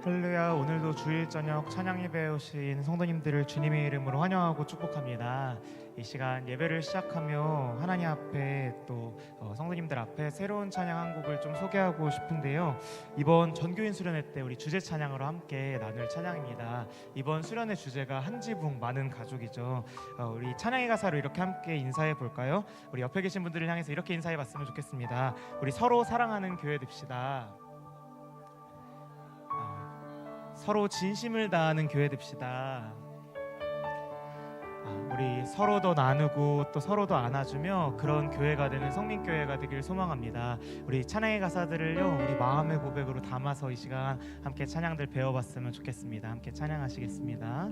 할렐루야. 오늘도 주일 저녁 찬양 예배에 오신 성도님들을 주님의 이름으로 환영하고 축복합니다. 이 시간 예배를 시작하며 하나님 앞에 또 성도님들 앞에 새로운 찬양 한 곡을 좀 소개하고 싶은데요. 이번 전교인 수련회 때 우리 주제 찬양으로 함께 나눌 찬양입니다. 이번 수련회 주제가 한 지붕 많은 가족이죠. 우리 찬양의 가사로 이렇게 함께 인사해 볼까요? 우리 옆에 계신 분들을 향해서 이렇게 인사해 봤으면 좋겠습니다. 우리 서로 사랑하는 교회 됩시다. 서로 진심을 다하는 교회 됩시다. 우리 서로 더 나누고 또 서로 더 안아주며 그런 교회가 되는 성민교회가 되길 소망합니다. 우리 찬양의 가사들을요 우리 마음의 고백으로 담아서 이 시간 함께 찬양들 배워봤으면 좋겠습니다. 함께 찬양하시겠습니다.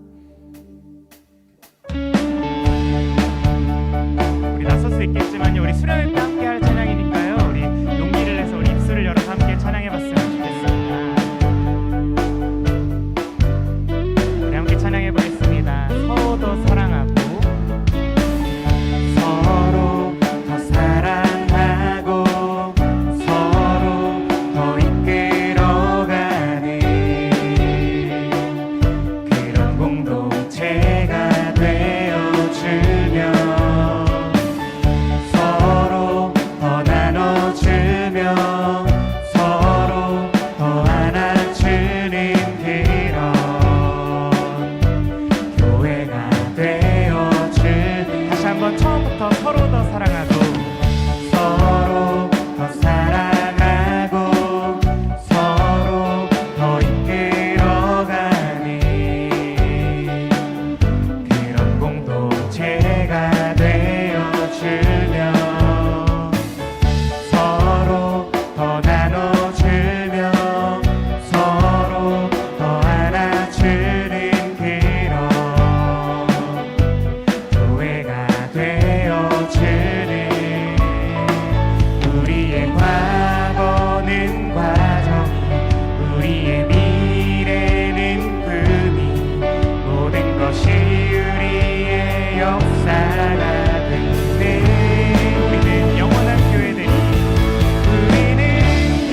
우리 낯설 수 있겠지만요, 우리 수련회 때 함께 할 찬양이니까요, 우리 용기를 내서 우리 입술을 열어서 함께 찬양해봤으면 좋겠습니다. 찬양해보겠습니다. 서로 더 사랑하고 서로 더 사랑하고 서로 더 이끌어가는 그런 공동체가 되어주며 서로 더 나눠주며 서로 더 안아주는 처음부터 서로 더 사랑하고 서로 더 사랑하고 서로 더 이끌어가는 그런 공동체가 되어주며 서로 더 나눠주며 서로 더 안아주는 우리의 과거는 과정, 우리의 미래는 꿈이 모든 것이 우리의 역사가 되네. 우리는 영원한 교회들이 우리는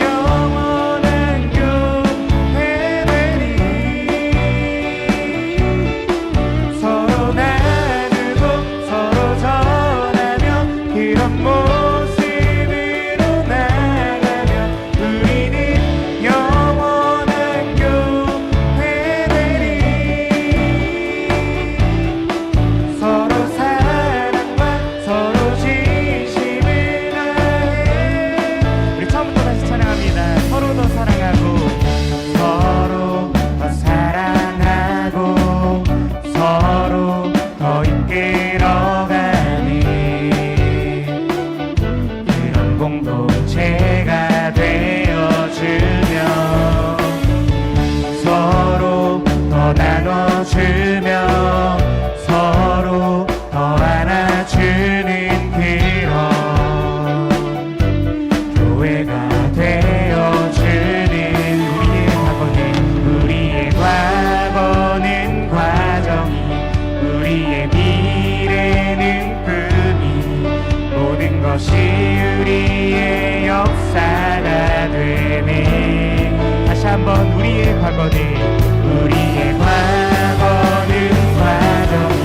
영원한 교회들이 서로 나누고 서로 전하며 그런 모습으로 나가며 우리는 영원한 교회들이 서로 사랑과 서로 진심을 다해. 우리 처음부터 다시 찬양합니다. 서로 더 사랑하고 서로 더 사랑하고 서로 더 이끌어가는 그런 공동체가 되어주며 서로 더 나눠주며 서로 더 안아주는 그런 교회가 되어주는 우리의 과거는 과정이 우리의 미래는 꿈이 모든 것이 우리의 역사가 되네. 다시 한번 우리의 과거는 과정이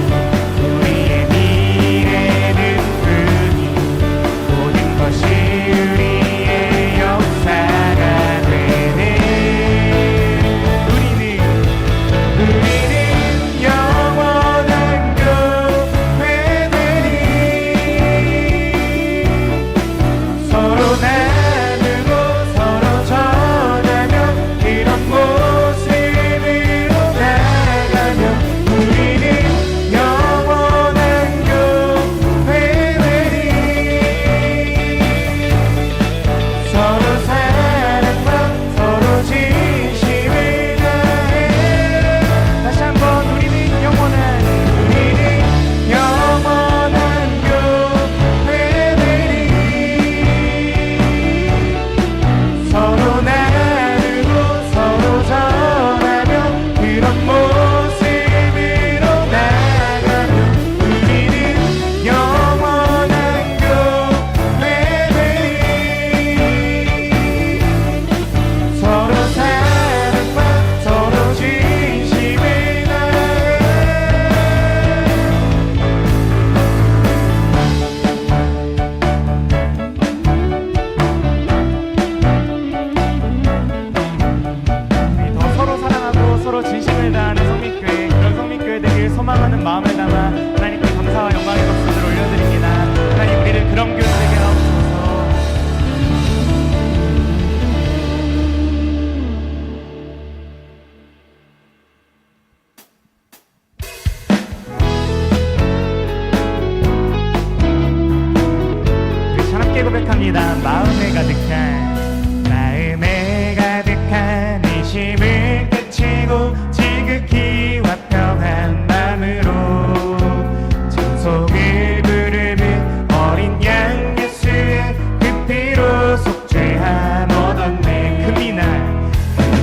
우리의 미래는 꿈이 모든 것이 우리의 역사가 되네. 우리는 영원한 교회들이 서로 나누고 서로 전하며 그런 모습으로 기뻐하는 마음을 담아 하나님께 감사와 영광의 박수를 올려드립니다. 하나님, 우리를 그런 교회 되게 하옵소서. 우리 함께 고백합니다. 마음에 가득한 의심을 깨치고 지극히 화평한 마음으로 찬송을 부르는 어린 양 예수의 그 피로 속죄함 얻었네.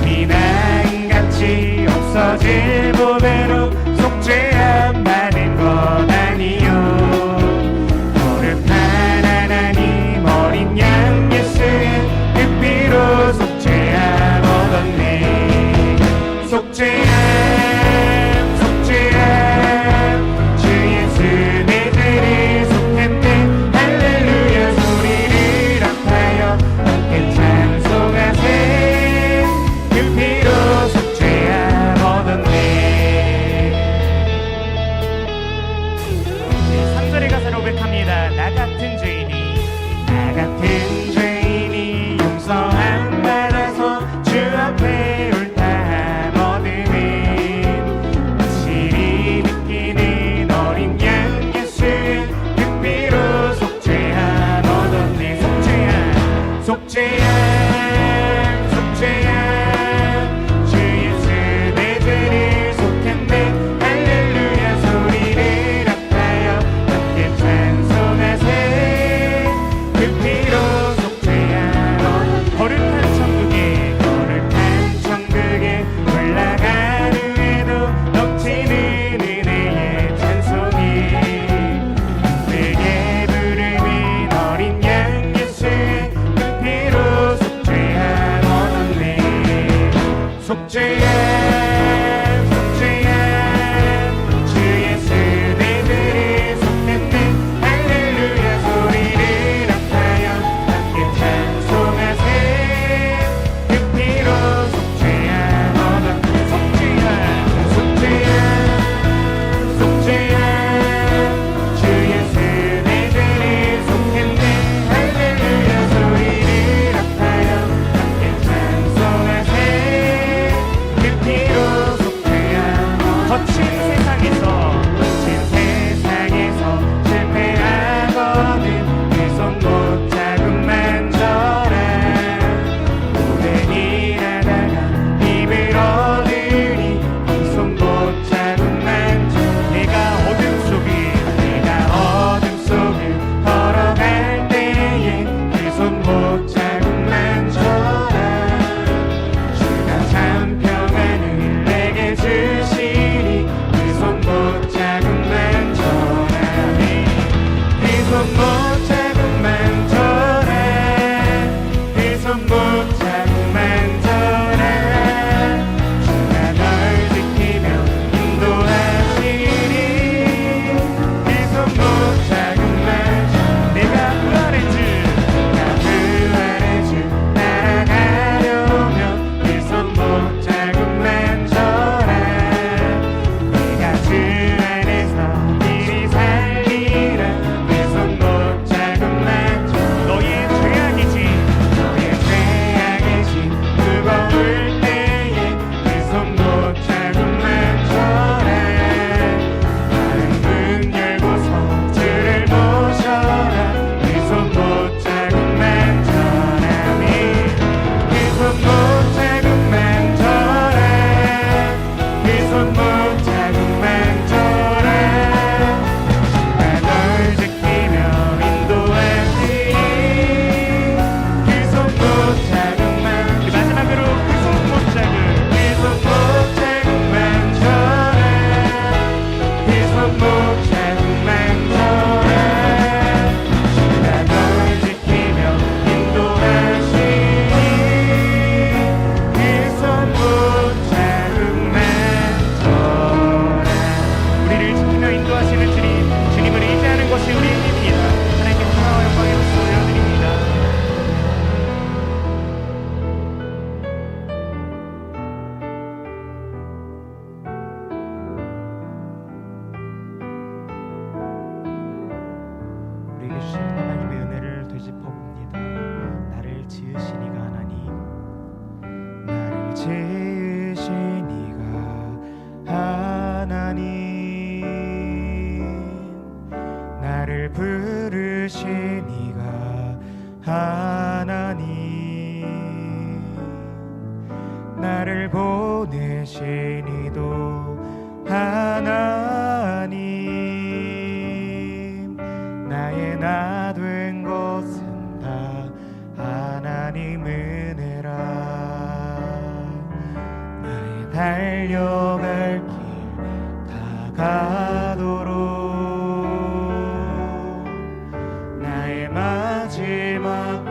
금이나인같이 없어질 보배로 속죄함 받은 것 아니요. 거룩한 하나님 어린 양 예수의 그 피로 속죄함 얻었네. 속죄함 주 예수 내 죄를 속했네. 할렐루야 소리를 합하여 함께 찬송하세. 그 피로 속죄함 얻었네. 3절의 가사로 고백합니다. 나 같은 죄인이 용서함 받아서 주 앞에 옳다함 얻으면 확실히 느끼는 어린 양 예수의 그 피로 속죄함 얻었네. 속죄함 주 예수 내 죄를 속했네. 할렐루야 소리를 합하여 함께 찬송하세. 그 피로 속죄함 거룩한 천국에 올라간 후에도 넘치는 은혜의 찬송이 내게 부르는 어린 양 예수의 그 피로 속죄함 얻었네. 속죄함 주 예수 내 죄를 속했네. 할렐루야 소리를 합하여 함께 찬송하세. 그 피로 속죄함 얻었네. 속죄함 주 예수 내 죄를 속했네. 할렐루야 소리를 합하여 함께 찬송하세. 그 피로 속죄함 거친 세상에서 실패하거든 그 손 못 잡은 만져라. 오랜 일하다가 힘을 얻으니 그 손 못 잡은 만져. 내가 어둠 속을 걸어갈 때에 그 손 못 잡은 만져라. 주가 참 평안을 내게 주시니 그 손 못 잡은 만져라. 그 손 못 잡은 만져라. 그 손 못 잡은 만져라. 주가 널 지키며 인도하시니 그 손 못 잡은 만져. 내가 부활의 주 날아가려면 그 손 못 잡은 만져라. 내가 주 안에서 길이 살리라. 그 손 못 잡은 만져. 너의 죄악이지 무거울 때에 그 손 못 잡은 만져라. 마른 문 열고서 주를 모셔라. 그 손 못 잡은 만져라. 그 손 못 잡은 만져라. 그 손 못 잡은 만져라. 주가 널 지키며 인도하시니 그 손 못 잡은 만져라. 마지막으로 그 손 못 잡은 만져라. 그 손 못 잡은 만져라. 주가 널 지키며 인도하시니 그 손 못 잡은 만져라. 우리를 지키며 인도하시는 주님을 의지하는 것이 우리의 힘입니다. 하나님께 평화와 영광의 박수 올려드립니다. 이끄신 이가 하나님, 나를 보내신 이도 하나님, 나의 나 된 것은 다 하나님 은혜라. 나의 달려갈 길 다 가도록 나의 마지막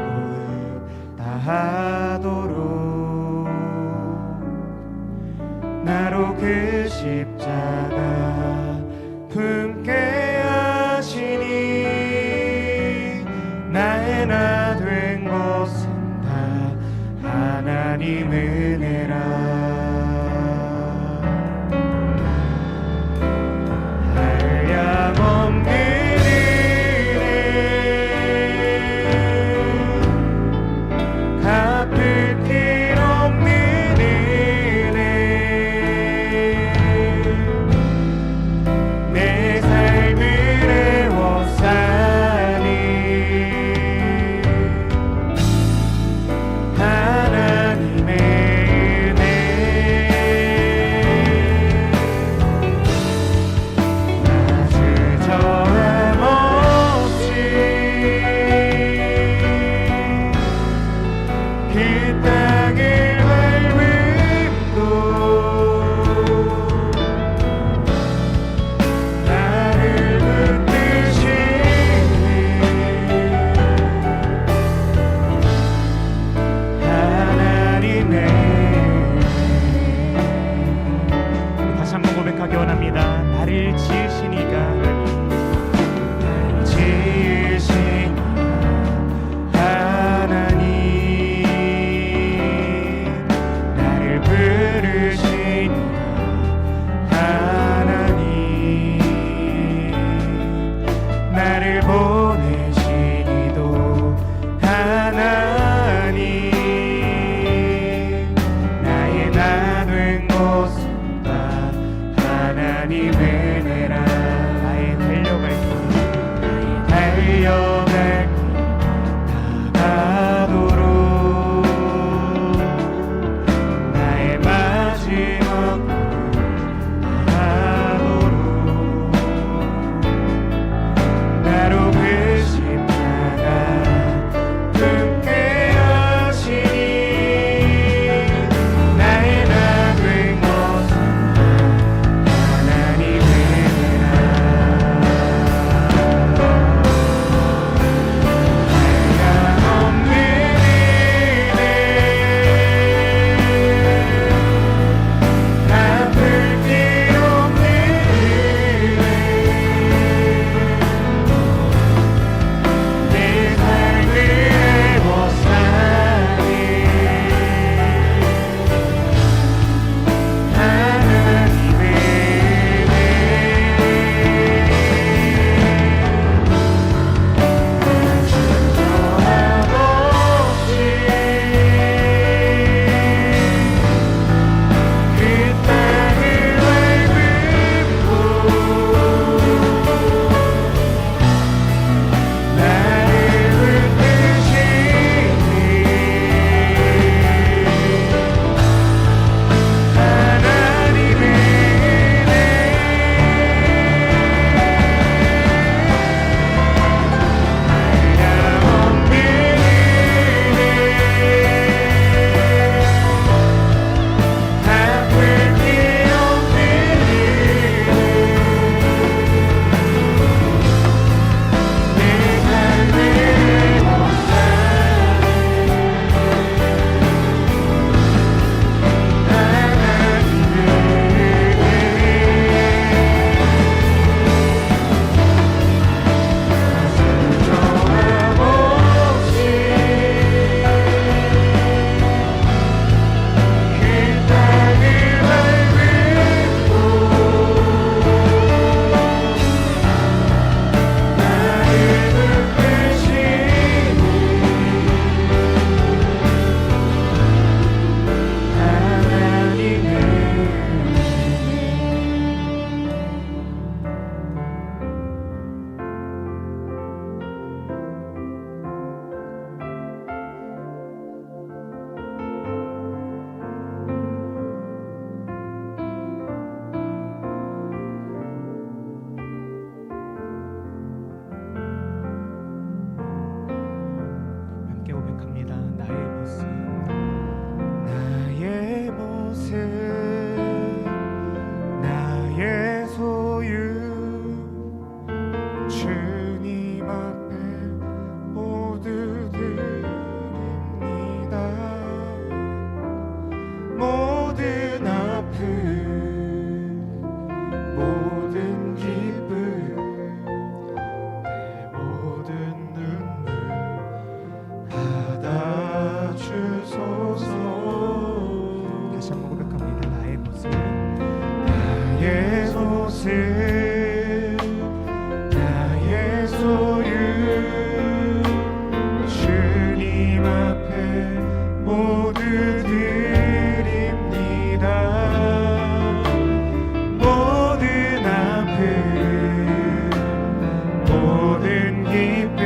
모든 기쁨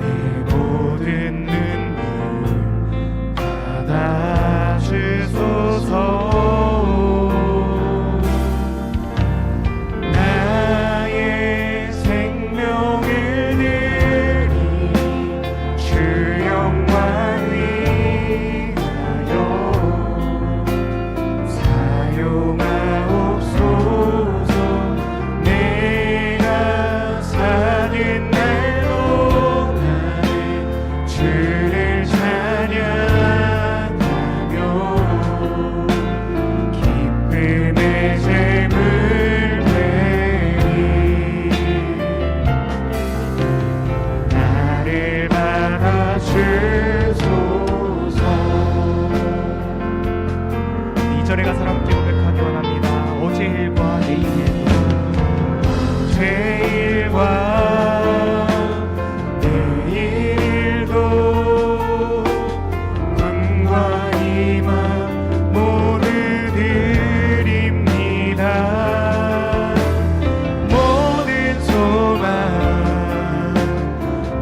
이 모든 눈물 받아주소서. 나의 생명을 드리 주 영광 위하여 사용하옵소서. 내가 사는 날 동안에 주를 찬양하며 기쁨의 제물 드리 나를 받아주소서. 2절에 가서 함께 고백하기 원합니다. 어제 일과 내일 일과 어제 일과 내일 일도 꿈과 희망 모두 드립니다. 모든 소망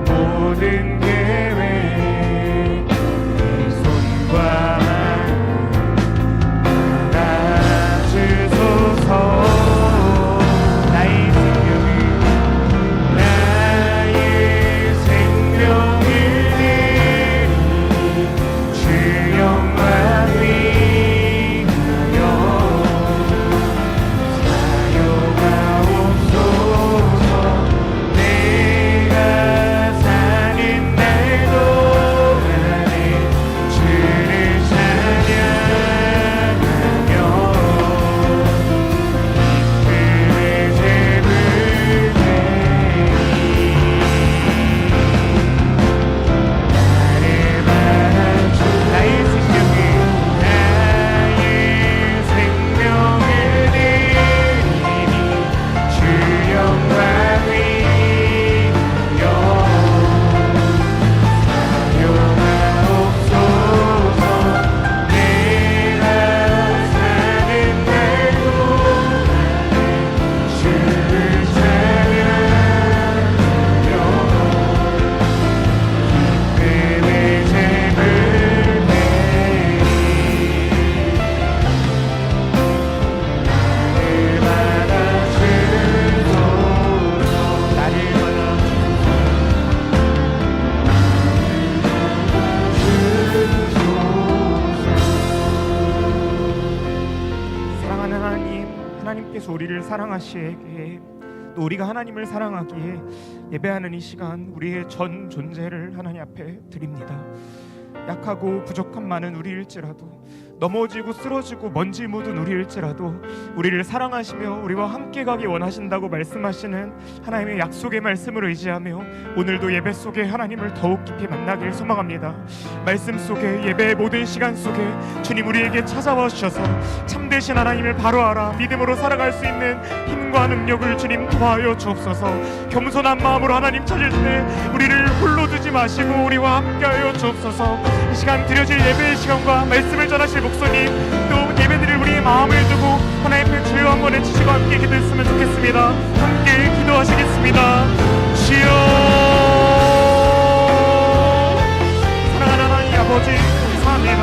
모든 계획 내 손과 받아주소서. 나의 생명을 드리 주 영광 위하여 사용하옵소서. 내가 사는 날 동안에 주를 찬양하며 기쁨의 제물 드리 나를 받아주. 나의 생명을 드리니 주 영광 위하여 사용하옵소서. 내가 사는 날 동안에 주를 찬양하며 기쁨의 제물 드리 나를 사랑하는 하나님께서 우리를 사랑하시기에 또 우리가 하나님을 사랑하기에 예배하는 이 시간 우리의 전 존재를 하나님 앞에 드립니다. 약하고 부족한 많은 우리일지라도 넘어지고 쓰러지고 먼지 묻은 우리일지라도 우리를 사랑하시며 우리와 함께 가기 원하신다고 말씀하시는 하나님의 약속의 말씀을 의지하며 오늘도 예배 속에 하나님을 더욱 깊이 만나길 소망합니다. 말씀 속에 예배의 모든 시간 속에 주님 우리에게 찾아와 주셔서 참되신 하나님을 바로 알아 믿음으로 살아갈 수 있는 힘과 능력을 주님 도와여 주옵소서. 겸손한 마음으로 하나님 찾을 때 우리를 홀로 두지 마시고 우리와 함께하여 주옵소서. 이 시간 드려질 예배의 시간과 말씀을 전하실 목소님 또 예배드릴 우리의 마음을 두고 하나님 앞에 주여 한번 외치시고 함께 기도했으면 좋겠습니다. 함께 기도하시겠습니다. 주여 사랑하는 하나님 아버지 감사합니다.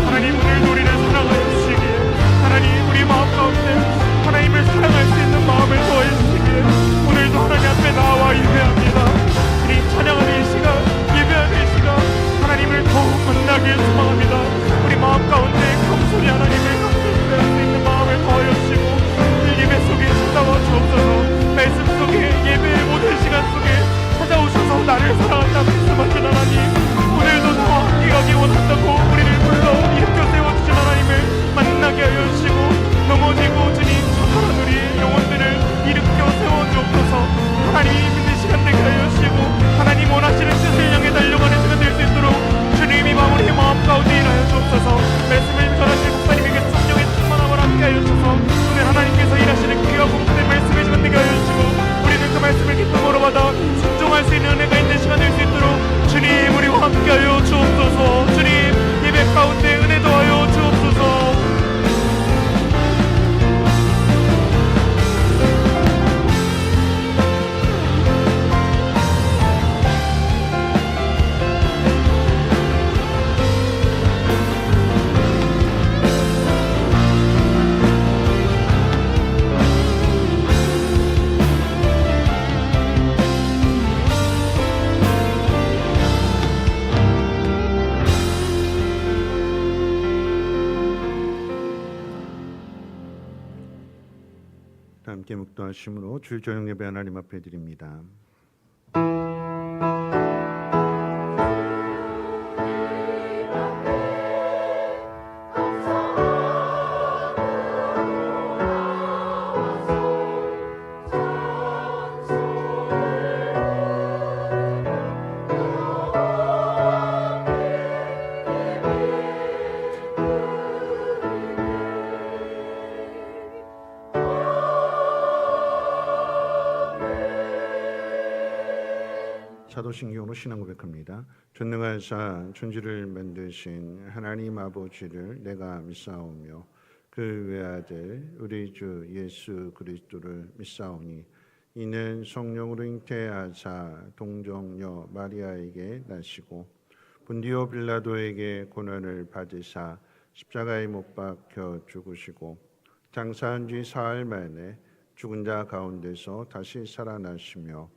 하나님 오늘도 우리를 사랑하여 주시기에 하나님 우리 마음 가운데 하나님을 사랑할 수 있는 마음을 더해 주시기에 오늘도 하나님 앞에 나와 예배합니다. 주님 찬양하는 이 시간 예배하는 이 시간 하나님을 더욱 만나길 소망합니다. 우리 마음 가운데 겸손히 하나님을 감사할 수 있는 마음을 더하여 주시고 이 예배 속에 찾아와 주옵소서. 기도하심으로 주일 저녁 예배 하나님 앞에 드립니다. 사도신경으로 신앙 고백합니다. 전능하사 천지를 만드신 하나님 아버지를 내가 믿사오며 그 외아들 우리 주 예수 그리스도를 믿사오니 이는 성령으로 잉태하사 동정녀 마리아에게 나시고 본디오 빌라도에게 고난을 받으사 십자가에 못 박혀 죽으시고 장사한 지 사흘 만에 죽은 자 가운데서 다시 살아나시며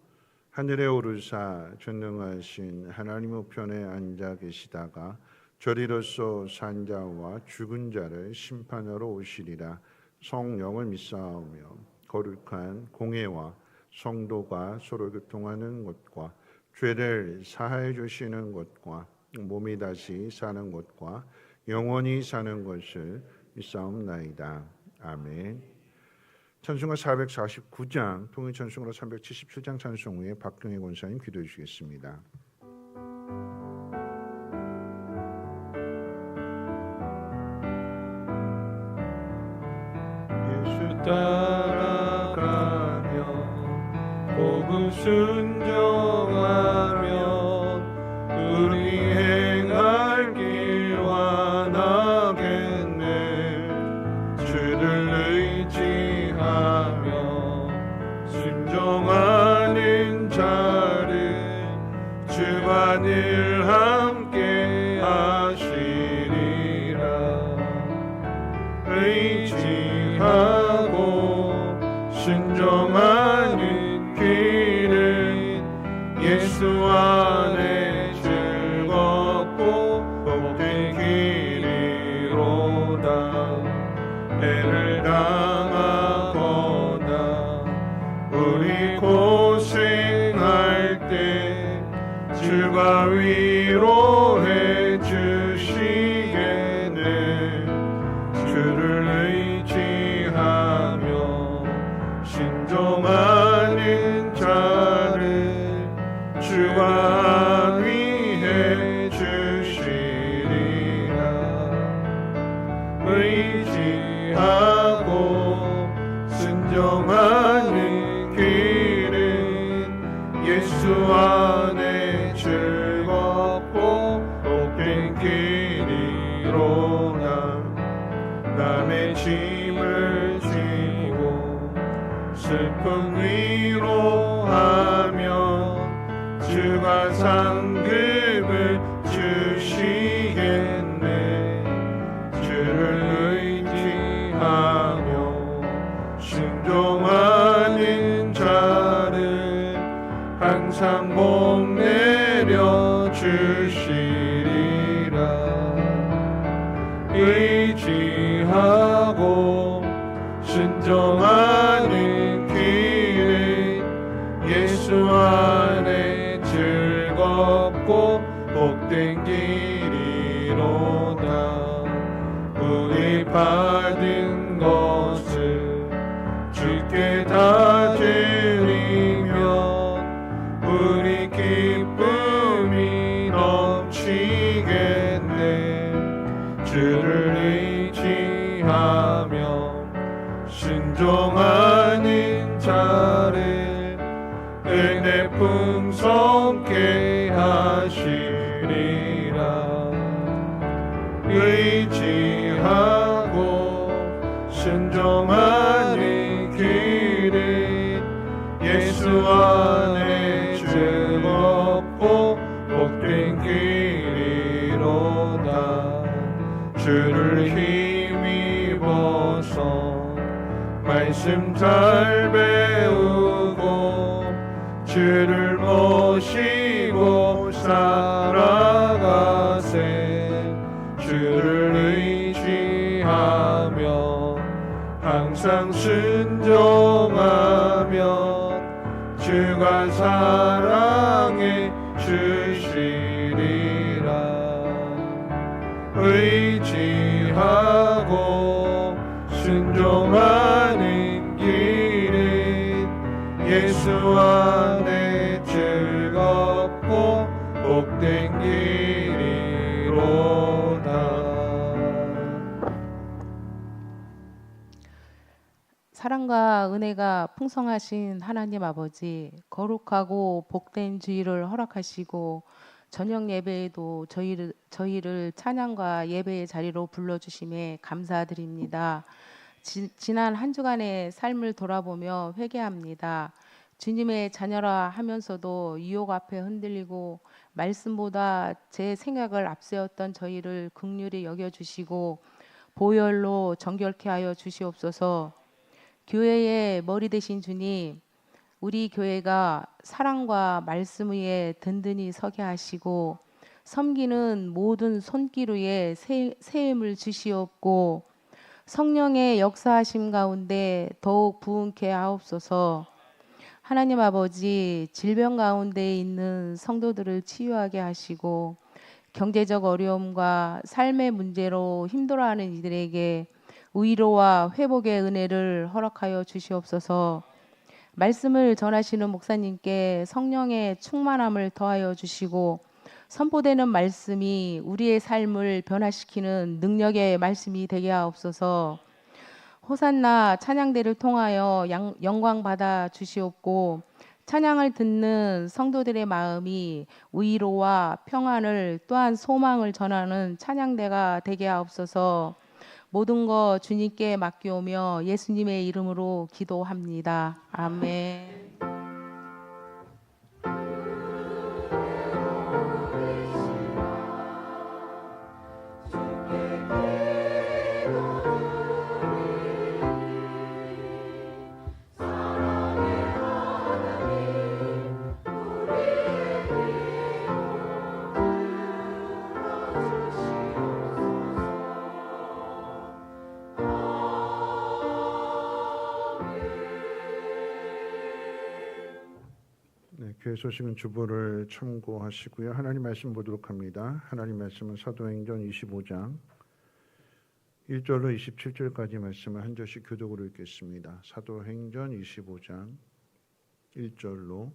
하늘에 오르사 전능하신 하나님 우편에 앉아 계시다가 저리로서 산 자와 죽은 자를 심판하러 오시리라. 성령을 믿사오며 거룩한 공회와 성도가 서로 교통하는 것과 죄를 사하여 주시는 것과 몸이 다시 사는 것과 영원히 사는 것을 믿사옵나이다. 아멘. 찬송가 449장, 통일 찬송가 377장 찬송 후에 박경혜 권사님 기도해 주시겠습니다. 예수 따라가며 복음 순종하며 우리 행할 길 완하겠네. 주를 의지하며 순종하는 자를 주가 늘 함께 하시리라. 의지하고 순종하는 길은 예수 안에 즐겁고 복된 길이로다. 애를 당하거나 우리 고생할 때 주가 위로해 주시겠네. 주를 의지하며 신종하는 자를 주가 위해 주시리라. 의지하고 순종하는 길은 예수 안에 즐겁고 복된 길이로다. 남의 짐을 지고 슬픔 위로하며 주가 상급을 주시겠네. 주를 의지하며 순종하는 자를 항상 복 내려 주시리라. 의지하고 순종하는 길은 예수 안에 즐겁고 복된 길이로다. 우리 받은 것을 주께 다 드리면 우리 기쁨이 넘치겠네. 주를 의지하며 순종하는 자를 은혜 풍성케 하시리라. 의지하고 순종하는 길은 예수 안에 즐겁고 복된 길이로다. 주를 힘입어서 말씀 잘 배우고 주를 모시고 살아가세. 주를 의지하며 항상 순종하세. 주가 사랑해 주시리라. 의지하고 순종하는 길은 예수 안에 즐겁고 복된 길이로다. 사랑과 은혜가 풍성하신 하나님 아버지, 거룩하고 복된 주일을 허락하시고 저녁 예배에도 저희를 찬양과 예배의 자리로 불러주심에 감사드립니다. 지난 한 주간의 삶을 돌아보며 회개합니다. 주님의 자녀라 하면서도 유혹 앞에 흔들리고 말씀보다 제 생각을 앞세웠던 저희를 긍휼히 여겨주시고 보혈로 정결케 하여 주시옵소서. 교회의 머리 되신 주님, 우리 교회가 사랑과 말씀 위에 든든히 서게 하시고 섬기는 모든 손길 위에 세임을 주시옵고 성령의 역사하심 가운데 더욱 부흥케 하옵소서. 하나님 아버지, 질병 가운데 있는 성도들을 치유하게 하시고 경제적 어려움과 삶의 문제로 힘들어하는 이들에게 위로와 회복의 은혜를 허락하여 주시옵소서. 말씀을 전하시는 목사님께 성령의 충만함을 더하여 주시고 선포되는 말씀이 우리의 삶을 변화시키는 능력의 말씀이 되게 하옵소서. 호산나 찬양대를 통하여 영광 받아 주시옵고 찬양을 듣는 성도들의 마음이 위로와 평안을 또한 소망을 전하는 찬양대가 되게 하옵소서. 모든 것 주님께 맡기오며 예수님의 이름으로 기도합니다. 아멘. 교회 소식은 주보를 참고하시고요. 하나님 말씀 보도록 합니다. 하나님 말씀은 사도행전 25장 1절로 27절까지 말씀을 한 절씩 교독으로 읽겠습니다. 사도행전 25장 1절로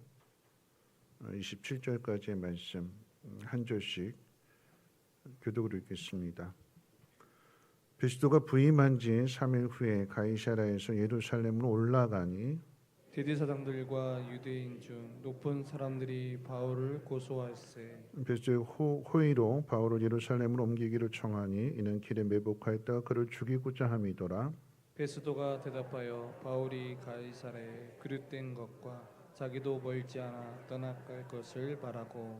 27절까지의 말씀 한 절씩 교독으로 읽겠습니다. 베스도가 부임한 지 3일 후에 가이사라에서 예루살렘으로 올라가니 대제사장들과 유대인 중 높은 사람들이 바울을 고소할세. 베스도의 호의로 바울을 예루살렘으로 옮기기를 청하니 이는 길에 매복하였다가 그를 죽이고자 함이더라. 베스도가 대답하여 바울이 가이사라에 그릇된 것과 자기도 멀지 않아 떠나갈 것을 바라고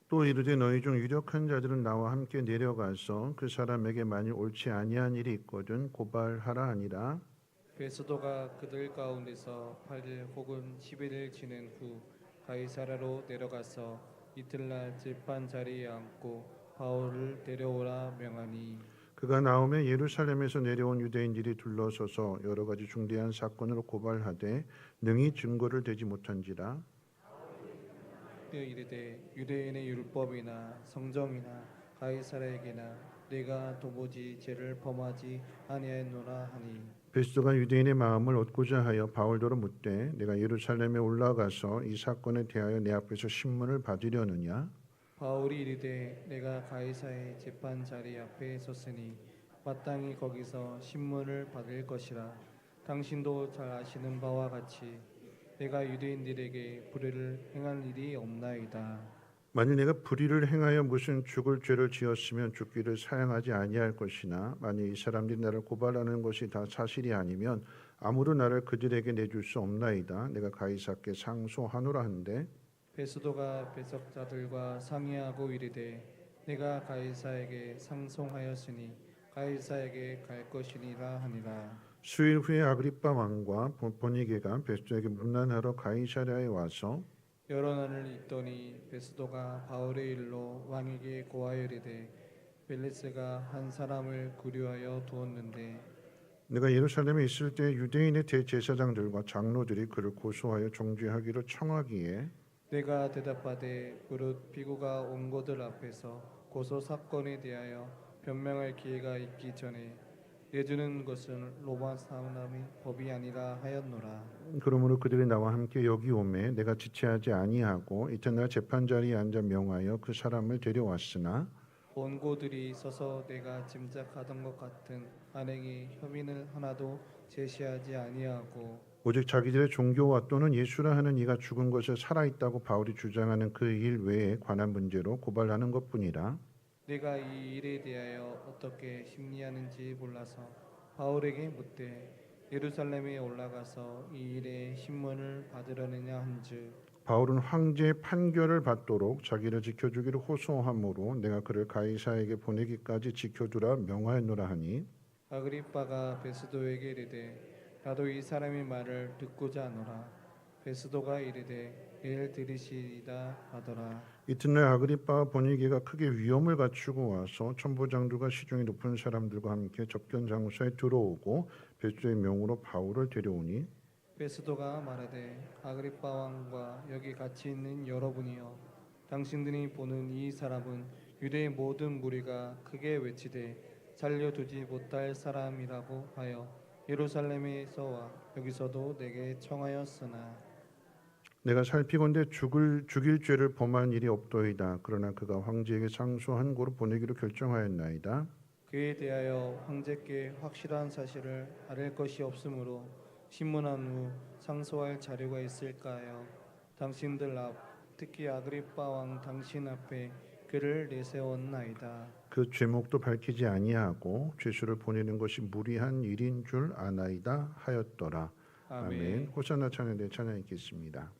또 이르되 너희 중 유력한 자들은 나와 함께 내려가서 그 사람에게 만일 옳지 아니한 일이 있거든 고발하라 하니라. 베스도가 그들 가운데서 8일 혹은 11일 지낸 후 가이사라로 내려가서 이틀날 재판 자리에 앉고 바울을 데려오라 명하니 그가 나오매 예루살렘에서 내려온 유대인들이 둘러서서 여러 가지 중대한 사건으로 고발하되 능히 증거를 대지 못한지라. 이르되 유대인의 율법이나 성정이나 가이사라에게나 내가 도무지 죄를 범하지 아니하였노라 하니 베스도가 유대인의 마음을 얻고자 하여 바울더러 묻되 내가 예루살렘에 올라가서 이 사건에 대하여 내 앞에서 신문을 받으려느냐. 바울이 이르되 내가 가이사의 재판 자리 앞에 섰으니 마땅히 거기서 신문을 받을 것이라. 당신도 잘 아시는 바와 같이 내가 유대인들에게 불의를 행한 일이 없나이다. 만일 내가 불의를 행하여 무슨 죽을 죄를 지었으면 죽기를 사양하지 아니할 것이나 만일 이 사람들이 나를 고발하는 것이 다 사실이 아니면 아무도 나를 그들에게 내줄 수 없나이다. 내가 가이사께 상소하노라 한데 베스도가 배석자들과 상의하고 이르되 내가 가이사에게 상송하였으니 가이사에게 갈 것이니라 하니라. 수일 후에 아그리빠 왕과 보니게가 베스도에게 문난하러 가이사랴에 와서 여러 날을 있더니 베스도가 바울의 일로 왕에게 고하여 이르되 벨리스가 한 사람을 구류하여 두었는데 내가 예루살렘에 있을 때 유대인의 대제사장들과 장로들이 그를 고소하여 정죄하기로 청하기에 내가 대답하되 무릇 비구가 원고들 앞에서 고소 사건에 대하여 변명할 기회가 있기 전에 내주는 것은 로마 사람의 법이 아니라 하였노라. 그러므로 그들이 나와 함께 여기 오매 내가 지체하지 아니하고 이튿날 재판 자리에 앉아 명하여 그 사람을 데려왔으나 원고들이 서서 내가 짐작하던 것 같은 안행의 혐의는 하나도 제시하지 아니하고 오직 자기들의 종교와 또는 예수라 하는 이가 죽은 것에 살아있다고 바울이 주장하는 그 일 외에 관한 문제로 고발하는 것뿐이라. 내가 이 일에 대하여 어떻게 심리하는지 몰라서 바울에게 묻되 예루살렘에 올라가서 이 일의 신문을 받으려느냐 한즉 바울은 황제의 판결을 받도록 자기를 지켜주기를 호소하므로 내가 그를 가이사에게 보내기까지 지켜두라 명하였노라 하니 아그리빠가 베스도에게 이르되 나도 이 사람의 말을 듣고자 하노라. 베스도가 이르되 내일 들으시리다 하더라. 이튿날 아그리빠와 보니게가 크게 위험을 갖추고 와서 천부장들과 시중의 높은 사람들과 함께 접견 장소에 들어오고 베스도의 명으로 바울을 데려오니 베스도가 말하되 아그리빠 왕과 여기 같이 있는 여러분이여 당신들이 보는 이 사람은 유대의 모든 무리가 크게 외치되 살려두지 못할 사람이라고 하여 예루살렘에서와 여기서도 내게 청하였으나 내가 살피건대 죽일 죄를 범한 일이 없도이다. 그러나 그가 황제에게 상소한 고로 보내기로 결정하였나이다. 그에 대하여 황제께 확실한 사실을 아릴 것이 없으므로 신문한 후 상소할 자료가 있을까요? 당신들 앞 특히 아그리빠 왕 당신 앞에 그를 내세웠나이다. 그 죄목도 밝히지 아니하고 죄수를 보내는 것이 무리한 일인 줄 아나이다 하였더라. 아멘. 호산나 찬양대 찬양 있겠습니다.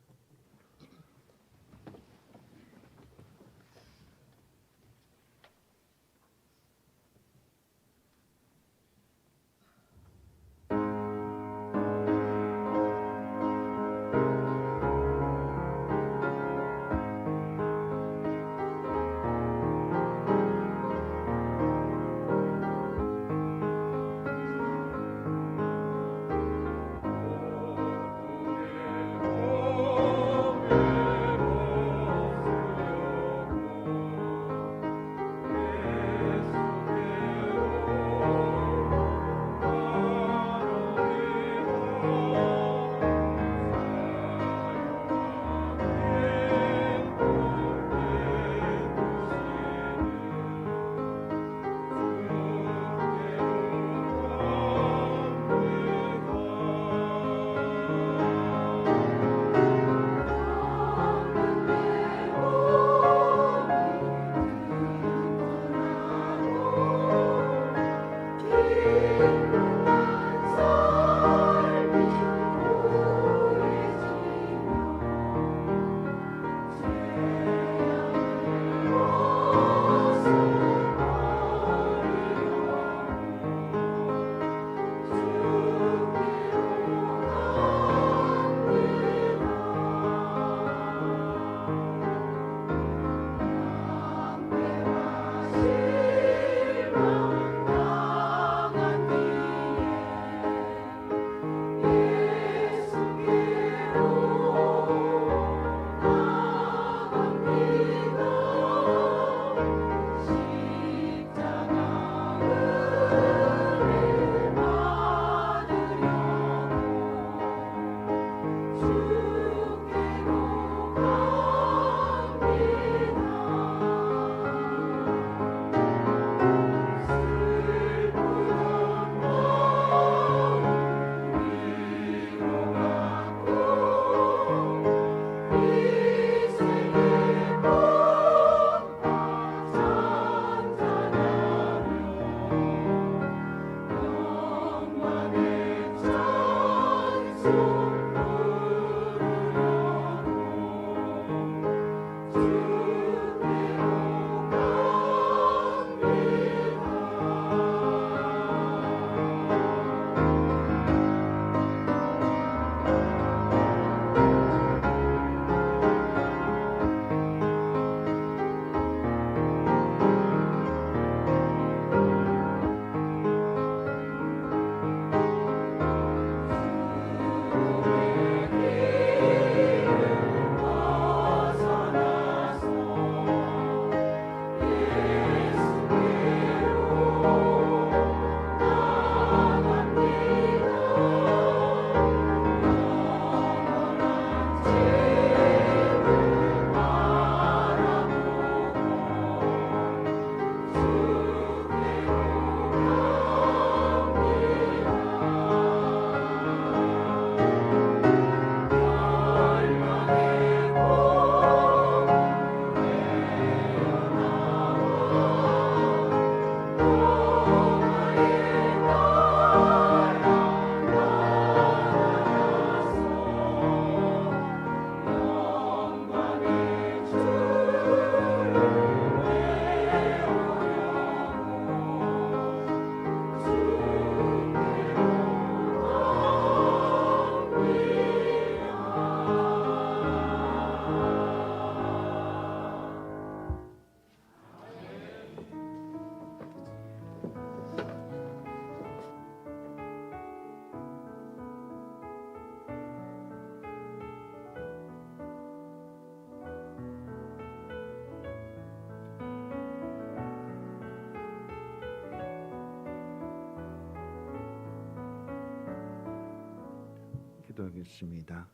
기도하겠습니다.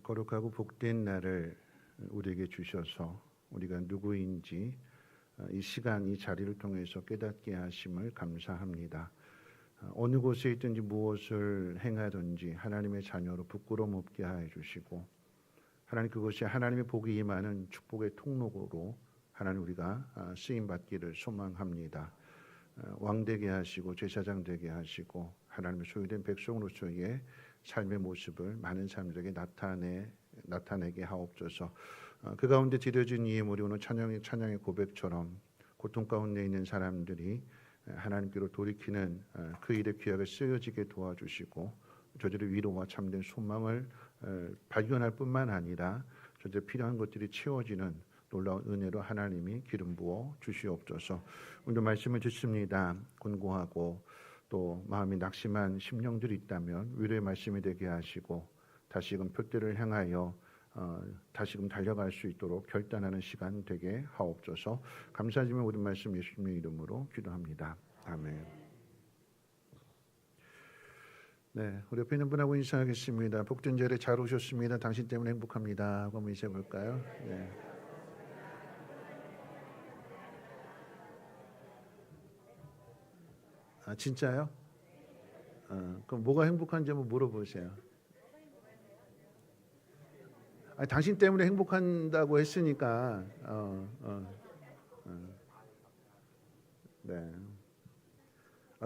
거룩하고 복된 날을 우리에게 주셔서 우리가 누구인지 이 시간, 이 자리를 통해서 깨닫게 하심을 감사합니다. 어느 곳에 있든지 무엇을 행하든지 하나님의 자녀로 부끄러움 없게 하여 주시고, 하나님 그것이 하나님의 복이 임하는 축복의 통로로 하나님 우리가 쓰임 받기를 소망합니다. 왕되게 하시고 제사장 되게 하시고 하나님의 소유된 백성으로서의 삶의 모습을 많은 사람들에게 나타내게 하옵소서. 그 가운데 드려진 이 예물이 오늘 찬양의 고백처럼 고통 가운데 있는 사람들이 하나님께로 돌이키는 그 일에 귀하게 쓰여지게 도와주시고, 저들의 위로와 참된 소망을 발견할 뿐만 아니라 저들의 필요한 것들이 채워지는 놀라운 은혜로 하나님이 기름 부어 주시옵소서. 오늘 말씀을 듣습니다. 곤고하고 또 마음이 낙심한 심령들이 있다면 위로의 말씀이 되게 하시고, 다시금 표대를 향하여 다시금 달려갈 수 있도록 결단하는 시간 되게 하옵소서. 감사드리며 모든 말씀 예수님의 이름으로 기도합니다. 아멘. 네, 우리 옆에 있는 분하고 인사하겠습니다. 복된 자리에 잘 오셨습니다. 당신 때문에 행복합니다 하고 한번 인사해 볼까요? 네. 아, 진짜요? 그럼 뭐가 행복한지 한번 물어보세요. 아니, 당신 때문에 행복한다고 했으니까 네.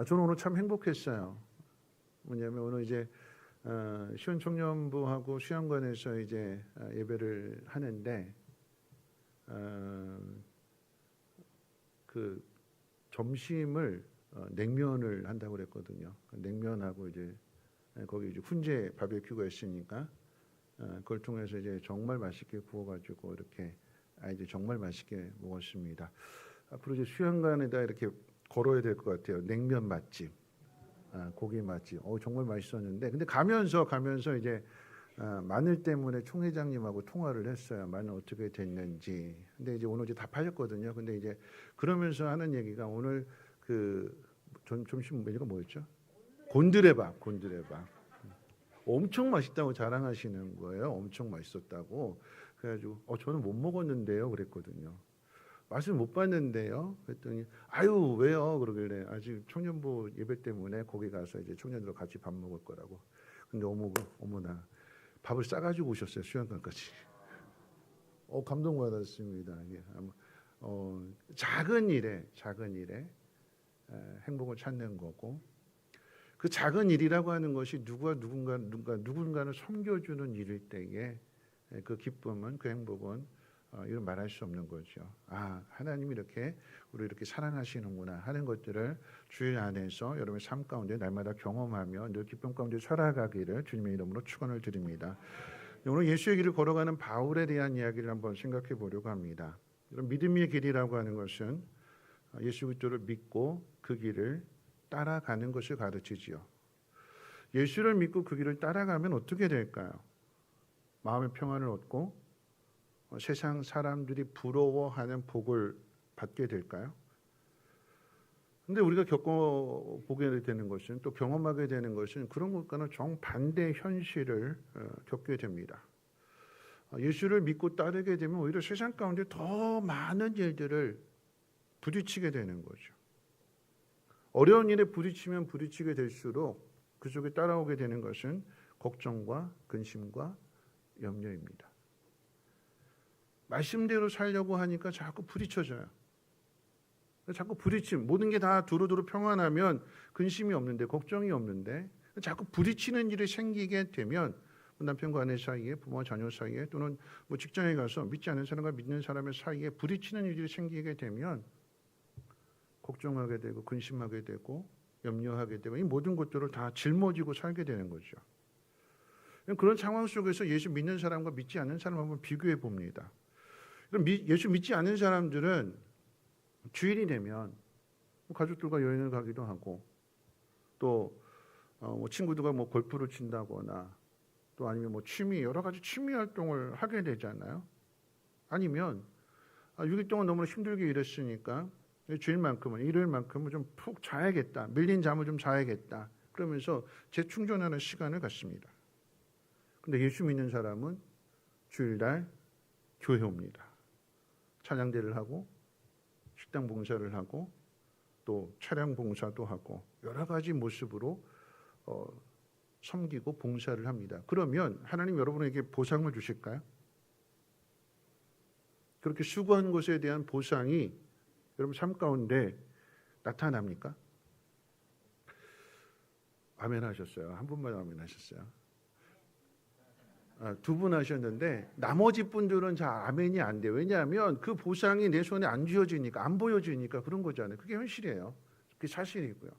저는 오늘 참 행복했어요. 뭐냐면 오늘 이제 시원 청년부하고 수양관에서 이제 예배를 하는데 그 점심을 냉면을 한다고 그랬거든요. 냉면하고 이제 거기 이제 훈제 바베큐가 있으니까 그걸 통해서 이제 정말 맛있게 구워가지고 이렇게 이제 정말 맛있게 먹었습니다. 앞으로 이제 수양관에다 이렇게 걸어야 될 것 같아요. 냉면 맛집, 고기 맛집. 정말 맛있었는데, 근데 가면서 이제 마늘 때문에 총회장님하고 통화를 했어요. 마늘 어떻게 됐는지. 근데 이제 오늘 이제 다 팔렸거든요. 근데 이제 그러면서 하는 얘기가 오늘 그 점심 메뉴가 뭐였죠? 곤드레밥. 엄청 맛있다고 자랑하시는 거예요. 엄청 맛있었다고. 그래가지고 저는 못 먹었는데요. 그랬거든요. 맛을 못 봤는데요. 그랬더니 아유 왜요? 그러길래 아직 청년부 예배 때문에 거기 가서 이제 청년들과 같이 밥 먹을 거라고. 근데 어머나 밥을 싸가지고 오셨어요. 수양관까지. 감동받았습니다. 작은 일에 행복을 찾는 거고, 그 작은 일이라고 하는 것이 누군가를 섬겨주는 일일 때에 그 기쁨은, 그 행복은 이런 말할 수 없는 거죠. 하나님이 이렇게 우리 이렇게 사랑하시는구나 하는 것들을 주일 안에서 여러분의 삶 가운데 날마다 경험하며 늘 기쁨 가운데 살아가기를 주님의 이름으로 축원을 드립니다. 오늘 예수의 길을 걸어가는 바울에 대한 이야기를 한번 생각해 보려고 합니다. 이런 믿음의 길이라고 하는 것은 예수 그리스도를 믿고 그 길을 따라가는 것을 가르치지요. 예수를 믿고 그 길을 따라가면 어떻게 될까요? 마음의 평안을 얻고 세상 사람들이 부러워하는 복을 받게 될까요? 근데 우리가 겪어보게 되는 것은, 또 경험하게 되는 것은 그런 것과는 정반대 현실을 겪게 됩니다. 예수를 믿고 따르게 되면 오히려 세상 가운데 더 많은 일들을 부딪히게 되는 거죠. 어려운 일에 부딪히게 될수록 그 속에 따라오게 되는 것은 걱정과 근심과 염려입니다. 말씀대로 살려고 하니까 자꾸 부딪혀져요. 자꾸 모든 게 다 두루두루 평안하면 근심이 없는데, 걱정이 없는데, 자꾸 부딪히는 일이 생기게 되면 남편과 아내 사이에, 부모와 자녀 사이에, 또는 직장에 가서 믿지 않는 사람과 믿는 사람의 사이에 부딪히는 일이 생기게 되면 걱정하게 되고 근심하게 되고 염려하게 되고, 이 모든 것들을 다 짊어지고 살게 되는 거죠. 그런 상황 속에서 예수 믿는 사람과 믿지 않는 사람 한번 비교해 봅니다. 예수 믿지 않는 사람들은 주일이 되면 가족들과 여행을 가기도 하고, 또 친구들과 골프를 친다거나, 또 아니면 취미, 여러 가지 취미 활동을 하게 되잖아요. 아니면 6일 동안 너무 힘들게 일했으니까 주일만큼은, 일요일만큼은 좀 푹 자야겠다, 밀린 잠을 좀 자야겠다, 그러면서 재충전하는 시간을 갖습니다. 근데 예수 믿는 사람은 주일날 교회 옵니다. 찬양대를 하고 식당 봉사를 하고 또 차량 봉사도 하고 여러 가지 모습으로 섬기고 봉사를 합니다. 그러면 하나님 여러분에게 보상을 주실까요? 그렇게 수고한 것에 대한 보상이 여러분 삶 가운데 나타납니까? 아멘 하셨어요. 한 분만 아멘 하셨어요. 두 분 하셨는데 나머지 분들은 잘 아멘이 안 돼요. 왜냐하면 그 보상이 내 손에 안 쥐어지니까, 안 보여지니까 그런 거잖아요. 그게 현실이에요. 그게 사실이고요.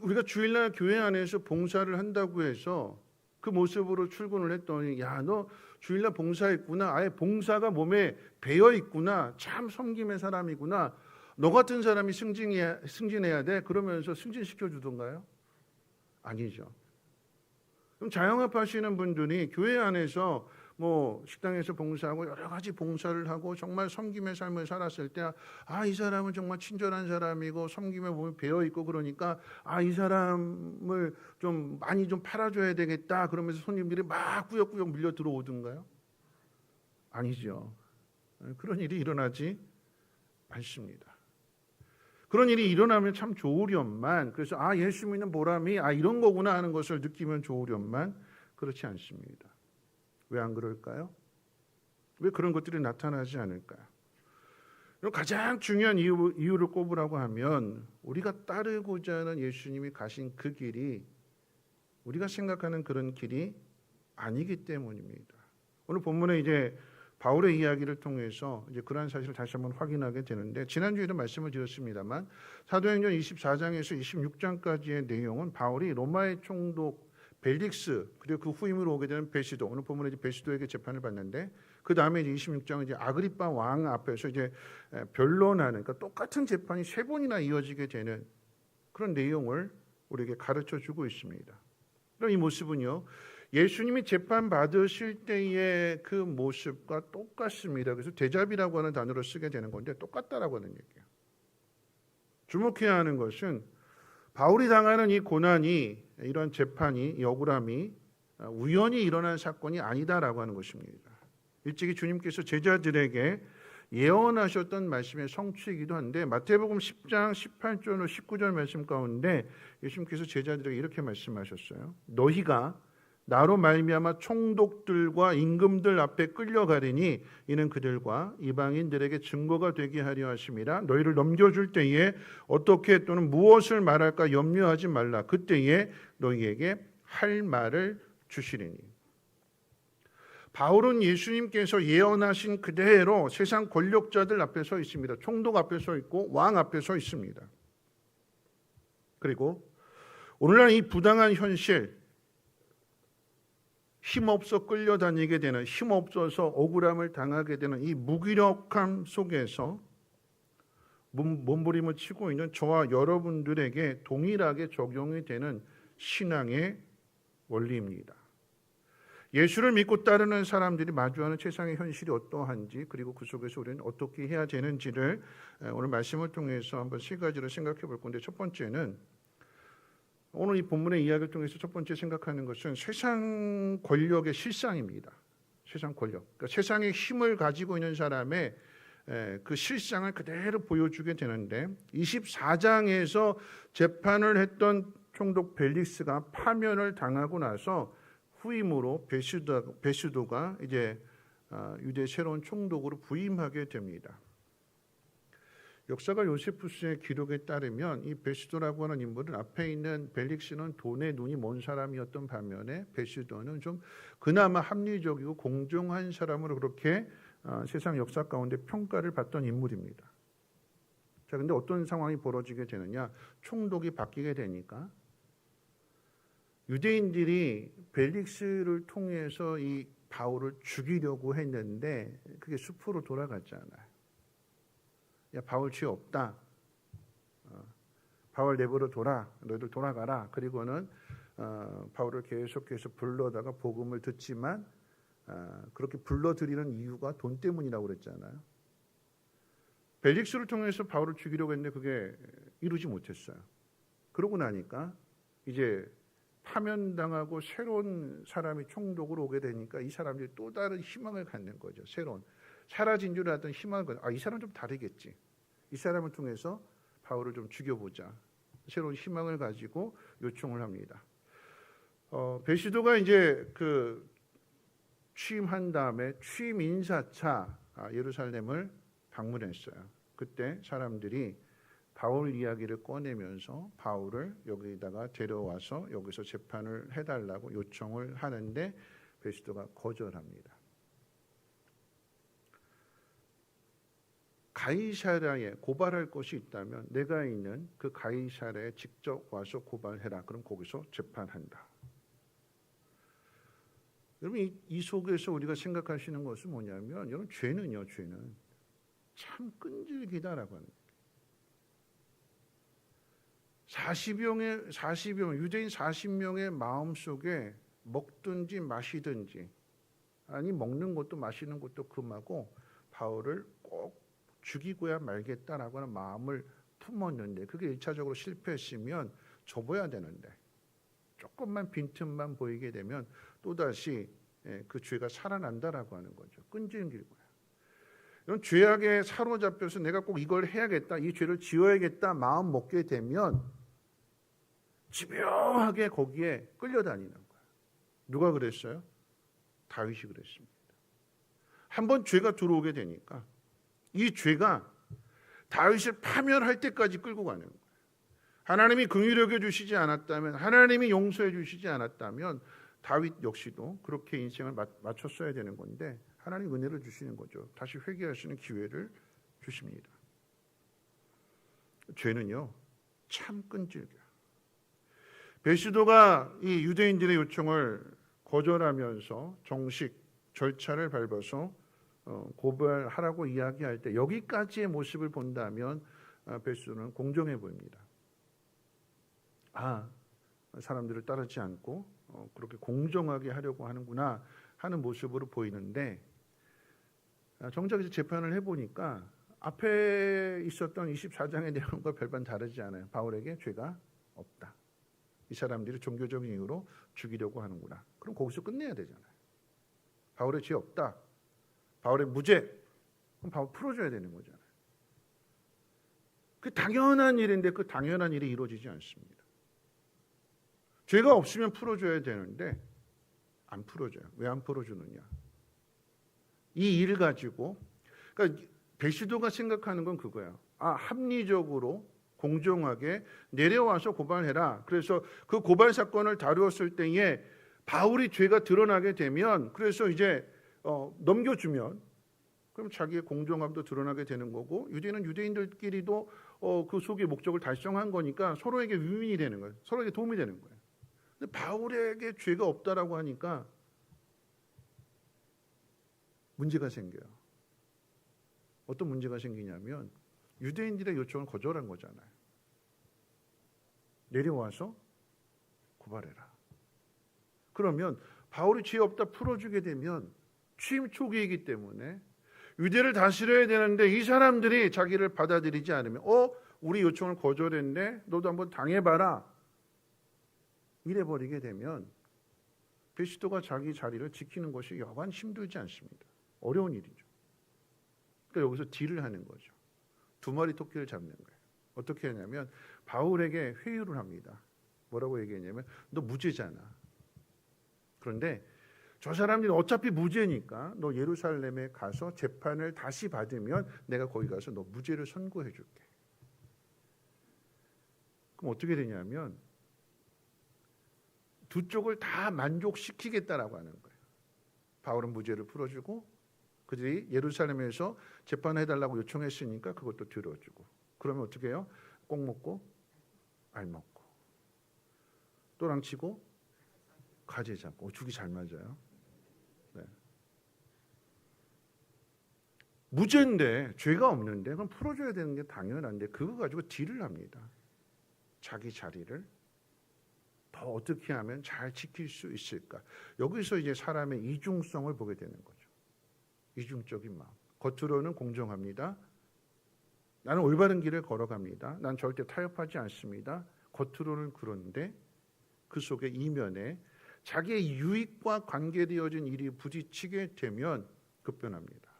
우리가 주일날 교회 안에서 봉사를 한다고 해서 그 모습으로 출근을 했더니 야, 너 주일날 봉사했구나. 아예 봉사가 몸에 배어 있구나. 참 섬김의 사람이구나. 너 같은 사람이 승진해야 돼. 그러면서 승진시켜 주던가요? 아니죠. 그럼 자영업 하시는 분들이 교회 안에서 뭐 식당에서 봉사하고 여러 가지 봉사를 하고 정말 섬김의 삶을 살았을 때 이 사람은 정말 친절한 사람이고 섬김에 몸에 배어 있고 그러니까 이 사람을 좀 많이 좀 팔아줘야 되겠다 그러면서 손님들이 막 꾸역꾸역 밀려 들어오던가요? 아니죠. 그런 일이 일어나지 않습니다. 그런 일이 일어나면 참 좋으련만, 그래서 예수 믿는 보람이 이런 거구나 하는 것을 느끼면 좋으련만 그렇지 않습니다. 왜 안 그럴까요? 왜 그런 것들이 나타나지 않을까요? 가장 중요한 이유를 꼽으라고 하면 우리가 따르고자 하는 예수님이 가신 그 길이 우리가 생각하는 그런 길이 아니기 때문입니다. 오늘 본문에 이제 바울의 이야기를 통해서 이제 그러한 사실을 다시 한번 확인하게 되는데, 지난주에도 말씀을 드렸습니다만 사도행전 24장에서 26장까지의 내용은 바울이 로마의 총독 벨릭스 그리고 그 후임으로 오게 되는 베시도, 오늘 본문에 이제 베시도에게 재판을 받는데 그 다음에 이제 26장은 이제 아그리파 왕 앞에서 이제 변론하는, 그러니까 똑같은 재판이 세 번이나 이어지게 되는 그런 내용을 우리에게 가르쳐 주고 있습니다. 그럼 이 모습은요, 예수님이 재판 받으실 때의 그 모습과 똑같습니다. 그래서 데자비라고 하는 단어를 쓰게 되는 건데 똑같다라고 하는 얘기예요. 주목해야 하는 것은 바울이 당하는 이 고난이, 이런 재판이, 이 억울함이 우연히 일어난 사건이 아니다라고 하는 것입니다. 일찍이 주님께서 제자들에게 예언하셨던 말씀의 성취이기도 한데, 마태복음 10장 18절로 19절 말씀 가운데 예수님께서 제자들에게 이렇게 말씀하셨어요. 너희가 나로 말미암아 총독들과 임금들 앞에 끌려가리니 이는 그들과 이방인들에게 증거가 되게 하려 하심이라. 너희를 넘겨줄 때에 어떻게 또는 무엇을 말할까 염려하지 말라. 그때에 너희에게 할 말을 주시리니. 바울은 예수님께서 예언하신 그대로 세상 권력자들 앞에 서 있습니다. 총독 앞에 서 있고 왕 앞에 서 있습니다. 그리고 오늘날 이 부당한 현실, 힘없어 끌려다니게 되는, 힘없어서 억울함을 당하게 되는 이 무기력함 속에서 몸부림을 치고 있는 저와 여러분들에게 동일하게 적용이 되는 신앙의 원리입니다. 예수를 믿고 따르는 사람들이 마주하는 세상의 현실이 어떠한지, 그리고 그 속에서 우리는 어떻게 해야 되는지를 오늘 말씀을 통해서 한번 세 가지로 생각해 볼 건데, 첫 번째는 오늘 이 본문의 이야기를 통해서 첫 번째 생각하는 것은 세상 권력의 실상입니다. 세상 권력, 그러니까 세상의 힘을 가지고 있는 사람의 그 실상을 그대로 보여주게 되는데, 24장에서 재판을 했던 총독 벨릭스가 파면을 당하고 나서 후임으로 베시도가 이제 유대의 새로운 총독으로 부임하게 됩니다. 역사가 요세푸스의 기록에 따르면 이 베시도라고 하는 인물은 앞에 있는 벨릭스는 돈에 눈이 먼 사람이었던 반면에 베시도는 좀 그나마 합리적이고 공정한 사람으로 그렇게 세상 역사 가운데 평가를 받던 인물입니다. 자, 근데 어떤 상황이 벌어지게 되느냐? 총독이 바뀌게 되니까 유대인들이 벨릭스를 통해서 이 바울을 죽이려고 했는데 그게 숲으로 돌아갔잖아요. 야, 바울 죄 없다. 바울 내버려 둬라. 너희들 돌아가라. 그리고는 바울을 계속해서 불러다가 복음을 듣지만 그렇게 불러들이는 이유가 돈 때문이라고 그랬잖아요. 벨릭스를 통해서 바울을 죽이려고 했는데 그게 이루지 못했어요. 그러고 나니까 이제 파면당하고 새로운 사람이 총독으로 오게 되니까 이 사람들이 또 다른 희망을 갖는 거죠. 새로운 사라진 줄 알았던 희망을 이 사람 좀 다르겠지. 이 사람을 통해서 바울을 좀 죽여보자. 새로운 희망을 가지고 요청을 합니다. 베시도가 이제 그 취임한 다음에 취임 인사차 예루살렘을 방문했어요. 그때 사람들이 바울 이야기를 꺼내면서 바울을 여기다가 데려와서 여기서 재판을 해달라고 요청을 하는데 베시도가 거절합니다. 가이사랴에 고발할 것이 있다면 내가 있는 그 가이사랴에 직접 와서 고발해라. 그럼 거기서 재판한다. 여러분 이 속에서 우리가 생각하시는 것은 뭐냐면 여러분 죄는요. 죄는 참 끈질기다라고 하는 거예요. 40여 명, 유대인 40명의 마음속에 먹든지 마시든지 아니 먹는 것도 마시는 것도 금하고 바울을 꼭 죽이고야 말겠다라고 하는 마음을 품었는데 그게 1차적으로 실패했으면 접어야 되는데 조금만 빈틈만 보이게 되면 또다시 그 죄가 살아난다라고 하는 거죠. 끈질기고요. 이런 죄악에 사로잡혀서 내가 꼭 이걸 해야겠다, 이 죄를 지어야겠다 마음 먹게 되면 집요하게 거기에 끌려다니는 거예요. 누가 그랬어요? 다윗이 그랬습니다. 한번 죄가 들어오게 되니까 이 죄가 다윗을 파멸할 때까지 끌고 가는 거예요. 하나님이 긍휼히 여겨 주시지 않았다면, 하나님이 용서해 주시지 않았다면 다윗 역시도 그렇게 인생을 마쳤어야 되는 건데 하나님 은혜를 주시는 거죠. 다시 회개할 수 있는 기회를 주십니다. 죄는요 참 끈질겨요. 베시도가 이 유대인들의 요청을 거절하면서 정식 절차를 밟아서 고발하라고 이야기할 때 여기까지의 모습을 본다면 베시도는 공정해 보입니다. 사람들을 따르지 않고 그렇게 공정하게 하려고 하는구나 하는 모습으로 보이는데 정작 이제 재판을 해보니까 앞에 있었던 24장의 내용과 별반 다르지 않아요. 바울에게 죄가 없다. 이 사람들이 종교적인 이유로 죽이려고 하는구나. 그럼 거기서 끝내야 되잖아요. 바울의 죄 없다. 바울의 무죄. 그럼 바울 풀어줘야 되는 거잖아요. 그 당연한 일인데 그 당연한 일이 이루어지지 않습니다. 죄가 없으면 풀어줘야 되는데 안 풀어줘요. 왜 안 풀어주느냐? 이 일을 가지고 그러니까 베시도가 생각하는 건 그거예요. 합리적으로 공정하게 내려와서 고발해라. 그래서 그 고발 사건을 다루었을 때에 바울이 죄가 드러나게 되면 그래서 이제 넘겨주면 그럼 자기의 공정함도 드러나게 되는 거고 유대인은 유대인들끼리도 그 속의 목적을 달성한 거니까 서로에게 윈윈이 되는 거예요. 서로에게 도움이 되는 거예요. 근데 바울에게 죄가 없다라고 하니까 문제가 생겨요. 어떤 문제가 생기냐면 유대인들의 요청을 거절한 거잖아요. 내려와서 고발해라. 그러면 바울이 죄 없다 풀어주게 되면 취임 초기이기 때문에 유대를 다스려야 되는데 이 사람들이 자기를 받아들이지 않으면 우리 요청을 거절했네. 너도 한번 당해봐라. 이래버리게 되면 베시도가 자기 자리를 지키는 것이 여간 힘들지 않습니다. 어려운 일이죠. 그러니까 여기서 딜을 하는 거죠. 두 마리 토끼를 잡는 거예요. 어떻게 하냐면 바울에게 회유를 합니다. 뭐라고 얘기했냐면 너 무죄잖아. 그런데 저 사람들이 어차피 무죄니까 너 예루살렘에 가서 재판을 다시 받으면 내가 거기 가서 너 무죄를 선고해 줄게. 그럼 어떻게 되냐면 두 쪽을 다 만족시키겠다라고 하는 거예요. 바울은 무죄를 풀어주고 그들이 예루살렘에서 재판해달라고 요청했으니까 그것도 들어주고 그러면 어떻게 해요? 꼭 먹고 알 먹고 또랑 치고 가재 잡고 죽이 잘 맞아요. 네. 무죄인데 죄가 없는데 그럼 풀어줘야 되는 게 당연한데 그거 가지고 딜을 합니다. 자기 자리를 더 어떻게 하면 잘 지킬 수 있을까? 여기서 이제 사람의 이중성을 보게 되는 거죠. 이중적인 마음. 겉으로는 공정합니다. 나는 올바른 길을 걸어갑니다. 난 절대 타협하지 않습니다. 겉으로는 그런데 그 속에 이면에 자기의 유익과 관계되어진 일이 부딪히게 되면 급변합니다.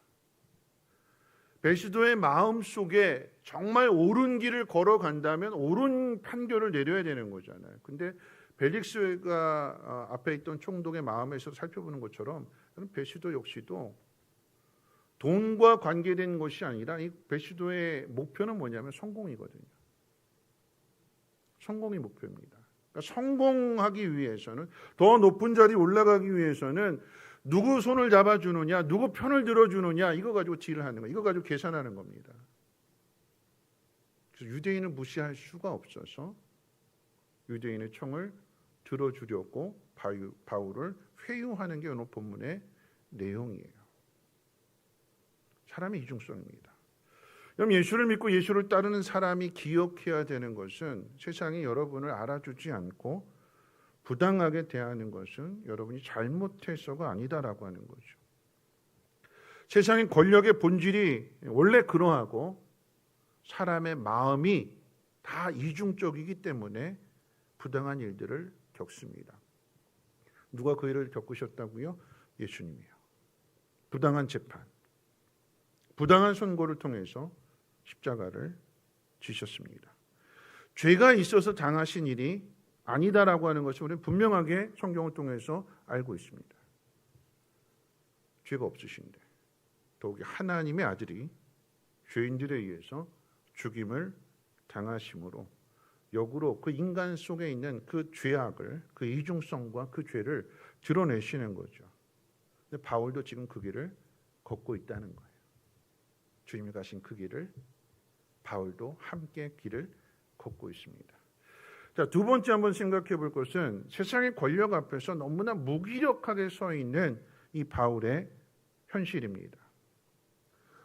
베시도의 마음 속에 정말 옳은 길을 걸어간다면 옳은 판결을 내려야 되는 거잖아요. 근데 벨릭스가 앞에 있던 총독의 마음에서 살펴보는 것처럼 베시도 역시도 돈과 관계된 것이 아니라 이 베시도의 목표는 뭐냐면 성공이거든요. 성공이 목표입니다. 그러니까 성공하기 위해서는, 더 높은 자리에 올라가기 위해서는 누구 손을 잡아주느냐, 누구 편을 들어주느냐, 이거 가지고 딜을 하는 거예요. 이거 가지고 계산하는 겁니다. 그래서 유대인을 무시할 수가 없어서 유대인의 청을 들어주려고 바울을 회유하는 게 오늘 본문의 내용이에요. 사람의 이중성입니다. 그럼 예수를 믿고 예수를 따르는 사람이 기억해야 되는 것은 세상이 여러분을 알아주지 않고 부당하게 대하는 것은 여러분이 잘못해서가 아니다라고 하는 거죠. 세상의 권력의 본질이 원래 그러하고 사람의 마음이 다 이중적이기 때문에 부당한 일들을 겪습니다. 누가 그 일을 겪으셨다고요? 예수님이요. 부당한 재판, 부당한 선고를 통해서 십자가를 지셨습니다. 죄가 있어서 당하신 일이 아니다라고 하는 것을 우리는 분명하게 성경을 통해서 알고 있습니다. 죄가 없으신데 더욱이 하나님의 아들이 죄인들에 의해서 죽임을 당하심으로 역으로 그 인간 속에 있는 그 죄악을, 그 이중성과 그 죄를 드러내시는 거죠. 근데 바울도 지금 그 길을 걷고 있다는 거예요. 주님이 가신 그 길을 바울도 함께 길을 걷고 있습니다. 자, 두 번째 한번 생각해 볼 것은 세상의 권력 앞에서 너무나 무기력하게 서 있는 이 바울의 현실입니다.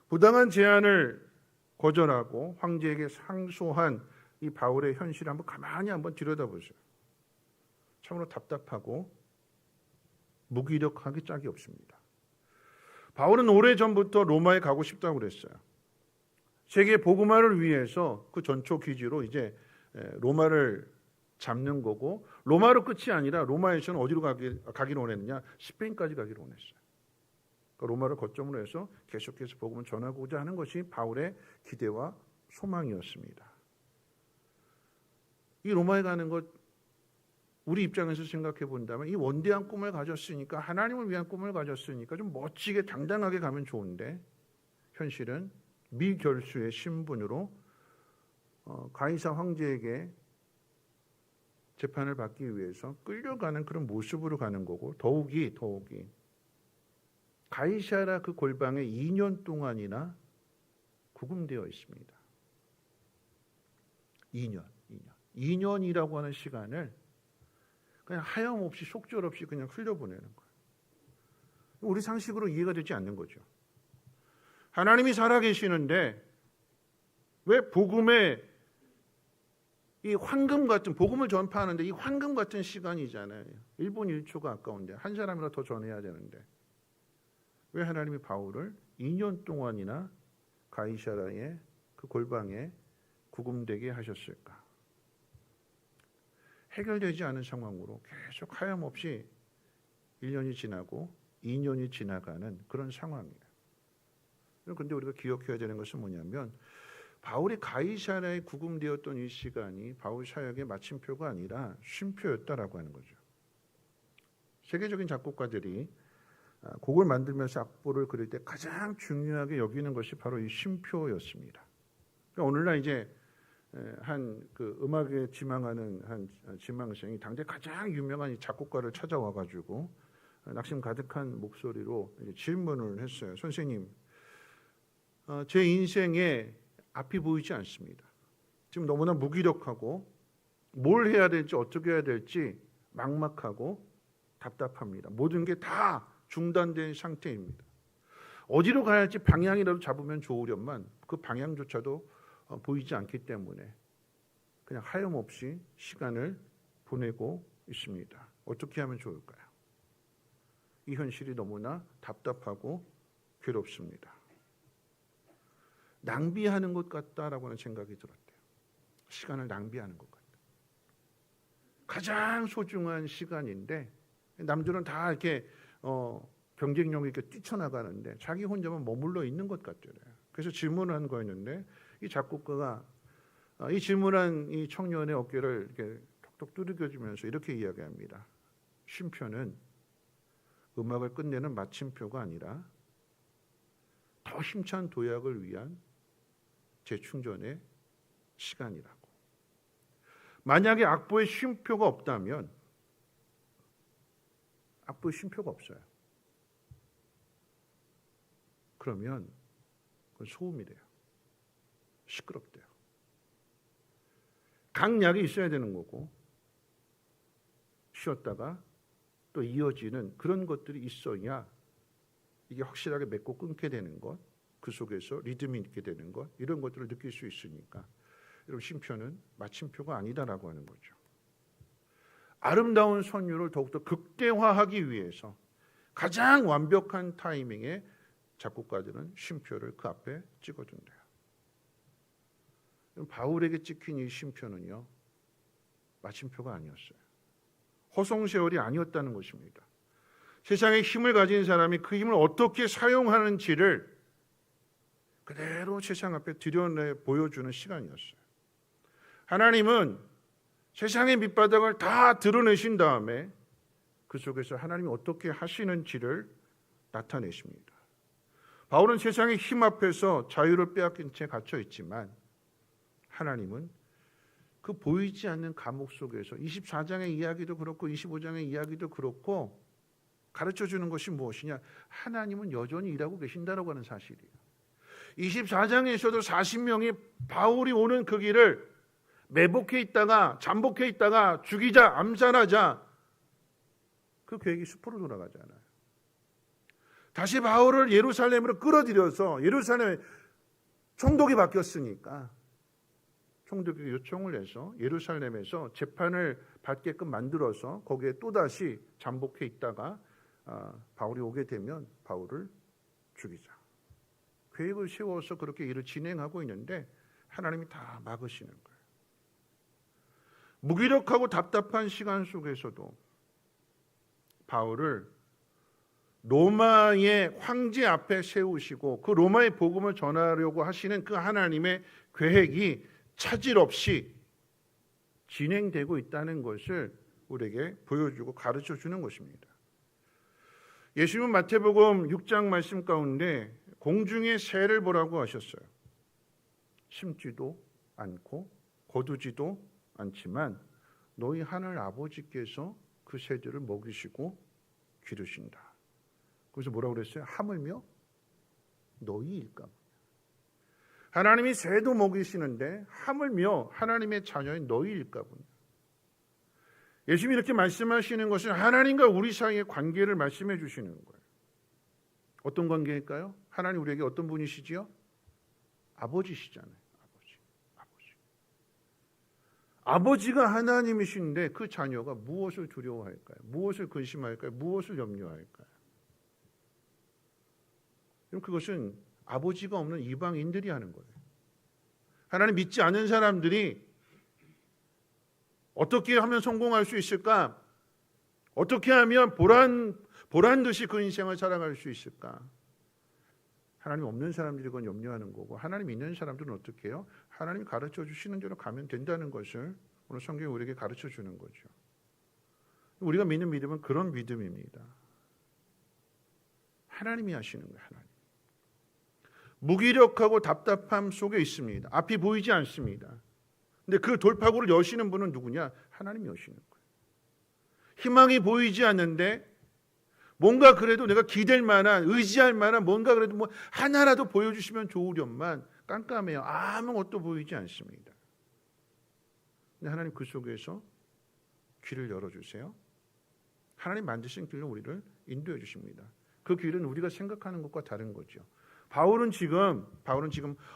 부당한 제안을 거절하고 황제에게 상소한 이 바울의 현실을 한번 가만히 한번 들여다보세요. 참으로 답답하고 무기력하기 짝이 없습니다. 바울은 오래전부터 로마에 가고 싶다고 그랬어요. 세계 복음화를 위해서 그 전초 기지로 이제 로마를 잡는 거고, 로마로 끝이 아니라 로마에서는 어디로 가기로 원했느냐? 스페인까지 가기로 원했어요. 그러니까 로마를 거점으로 해서 계속해서 복음을 전하고자 하는 것이 바울의 기대와 소망이었습니다. 이 로마에 가는 것, 우리 입장에서 생각해 본다면 이 원대한 꿈을 가졌으니까, 하나님을 위한 꿈을 가졌으니까 좀 멋지게 당당하게 가면 좋은데, 현실은 미결수의 신분으로 가이사 황제에게 재판을 받기 위해서 끌려가는 그런 모습으로 가는 거고, 더욱이 가이사라 그 골방에 2년 동안이나 구금되어 있습니다. 2년이라고 하는 시간을 그냥 하염없이 속절없이 그냥 흘려보내는 거예요. 우리 상식으로 이해가 되지 않는 거죠. 하나님이 살아계시는데 왜 복음의 이 황금 같은, 복음을 전파하는데 이 황금 같은 시간이잖아요. 1분 1초가 아까운데 한 사람이라도 더 전해야 되는데 왜 하나님이 바울을 2년 동안이나 가이사라의 그 골방에 구금되게 하셨을까? 해결되지 않은 상황으로 계속 하염없이 1년이 지나고 2년이 지나가는 그런 상황이에요. 그런데 우리가 기억해야 되는 것은 뭐냐면, 바울이 가이사라에 구금되었던 이 시간이 바울 사역의 마침표가 아니라 쉼표였다라고 하는 거죠. 세계적인 작곡가들이 곡을 만들면서 악보를 그릴 때 가장 중요하게 여기는 것이 바로 이 쉼표였습니다. 그러니까 오늘날 이제 한 그 음악에 지망하는 한 지망생이 당대 가장 유명한 작곡가를 찾아와가지고 낙심 가득한 목소리로 이제 질문을 했어요. 선생님, 제 인생에 앞이 보이지 않습니다. 지금 너무나 무기력하고 뭘 해야 될지 어떻게 해야 될지 막막하고 답답합니다. 모든 게 다 중단된 상태입니다. 어디로 가야 할지 방향이라도 잡으면 좋으련만 그 방향조차도 보이지 않기 때문에 그냥 하염없이 시간을 보내고 있습니다. 어떻게 하면 좋을까요? 이 현실이 너무나 답답하고 괴롭습니다. 낭비하는 것 같다라고 하는 생각이 들었대요. 시간을 낭비하는 것 같다. 가장 소중한 시간인데 남들은 다 이렇게 경쟁력 있게 뛰쳐나가는데 자기 혼자만 머물러 있는 것 같더래요. 그래서 질문을 한 거였는데 이 작곡가가 이 질문한 이 청년의 어깨를 이렇게 톡톡 두들겨주면서 이렇게 이야기합니다. 쉼표는 음악을 끝내는 마침표가 아니라 더 힘찬 도약을 위한 재충전의 시간이라고. 만약에 악보에 쉼표가 없다면 악보에 쉼표가 없어요. 그러면 그건 소음이 돼요. 시끄럽대요. 강약이 있어야 되는 거고 쉬었다가 또 이어지는 그런 것들이 있어야 이게 확실하게 맺고 끊게 되는 것, 그 속에서 리듬이 있게 되는 것, 이런 것들을 느낄 수 있으니까 여러분 쉼표는 마침표가 아니다라고 하는 거죠. 아름다운 선율을 더욱더 극대화하기 위해서 가장 완벽한 타이밍에 작곡가들은 쉼표를 그 앞에 찍어둔대요. 바울에게 찍힌 이 쉼표는요, 마침표가 아니었어요. 허송세월이 아니었다는 것입니다. 세상에 힘을 가진 사람이 그 힘을 어떻게 사용하는지를 그대로 세상 앞에 들여내 보여주는 시간이었어요. 하나님은 세상의 밑바닥을 다 드러내신 다음에 그 속에서 하나님이 어떻게 하시는지를 나타내십니다. 바울은 세상의 힘 앞에서 자유를 빼앗긴 채 갇혀 있지만 하나님은 그 보이지 않는 감옥 속에서 24장의 이야기도 그렇고 25장의 이야기도 그렇고 가르쳐주는 것이 무엇이냐? 하나님은 여전히 일하고 계신다라고 하는 사실이에요. 24장에서도 40명이 바울이 오는 그 길을 매복해 있다가 잠복해 있다가 죽이자 암살하자 그 계획이 수포로 돌아가잖아요. 다시 바울을 예루살렘으로 끌어들여서 예루살렘에 총독이 바뀌었으니까 총독이 요청을 해서 예루살렘에서 재판을 받게끔 만들어서 거기에 또다시 잠복해 있다가 바울이 오게 되면 바울을 죽이자. 계획을 세워서 그렇게 일을 진행하고 있는데 하나님이 다 막으시는 거예요. 무기력하고 답답한 시간 속에서도 바울을 로마의 황제 앞에 세우시고 그 로마의 복음을 전하려고 하시는 그 하나님의 계획이 차질 없이 진행되고 있다는 것을 우리에게 보여주고 가르쳐 주는 것입니다. 예수님은 마태복음 6장 말씀 가운데 공중의 새를 보라고 하셨어요. 심지도 않고 거두지도 않지만 너희 하늘 아버지께서 그 새들을 먹이시고 기르신다. 그래서 뭐라고 그랬어요? 하물며 너희일까? 하나님이 새도 먹이시는데 하물며 하나님의 자녀인 너희일까 보냐. 예수님이 이렇게 말씀하시는 것은 하나님과 우리 사이의 관계를 말씀해 주시는 거예요. 어떤 관계일까요? 하나님 우리에게 어떤 분이시지요? 아버지시잖아요. 아버지가 하나님이신데 그 자녀가 무엇을 두려워할까요? 무엇을 근심할까요? 무엇을 염려할까요? 그럼 그것은 아버지가 없는 이방인들이 하는 거예요. 하나님 믿지 않는 사람들이 어떻게 하면 성공할 수 있을까? 어떻게 하면 보란 듯이 그 인생을 살아갈 수 있을까? 하나님 없는 사람들이 그건 염려하는 거고 하나님 있는 사람들은 어떻게 해요? 하나님이 가르쳐 주시는 대로 가면 된다는 것을 오늘 성경이 우리에게 가르쳐 주는 거죠. 우리가 믿는 믿음은 그런 믿음입니다. 하나님이 하시는 거예요. 하나님. 무기력하고 답답함 속에 있습니다. 앞이 보이지 않습니다. 근데 그 돌파구를 여시는 분은 누구냐? 하나님이 여시는 거예요. 희망이 보이지 않는데 뭔가 그래도 내가 기댈 만한 의지할 만한 뭔가 그래도 뭐 하나라도 보여주시면 좋으련만 깜깜해요. 아무것도 보이지 않습니다. 근데 하나님 그 속에서 귀를 열어주세요. 하나님 만드신 길로 우리를 인도해 주십니다. 그 길은 우리가 생각하는 것과 다른 거죠. 바울은 지금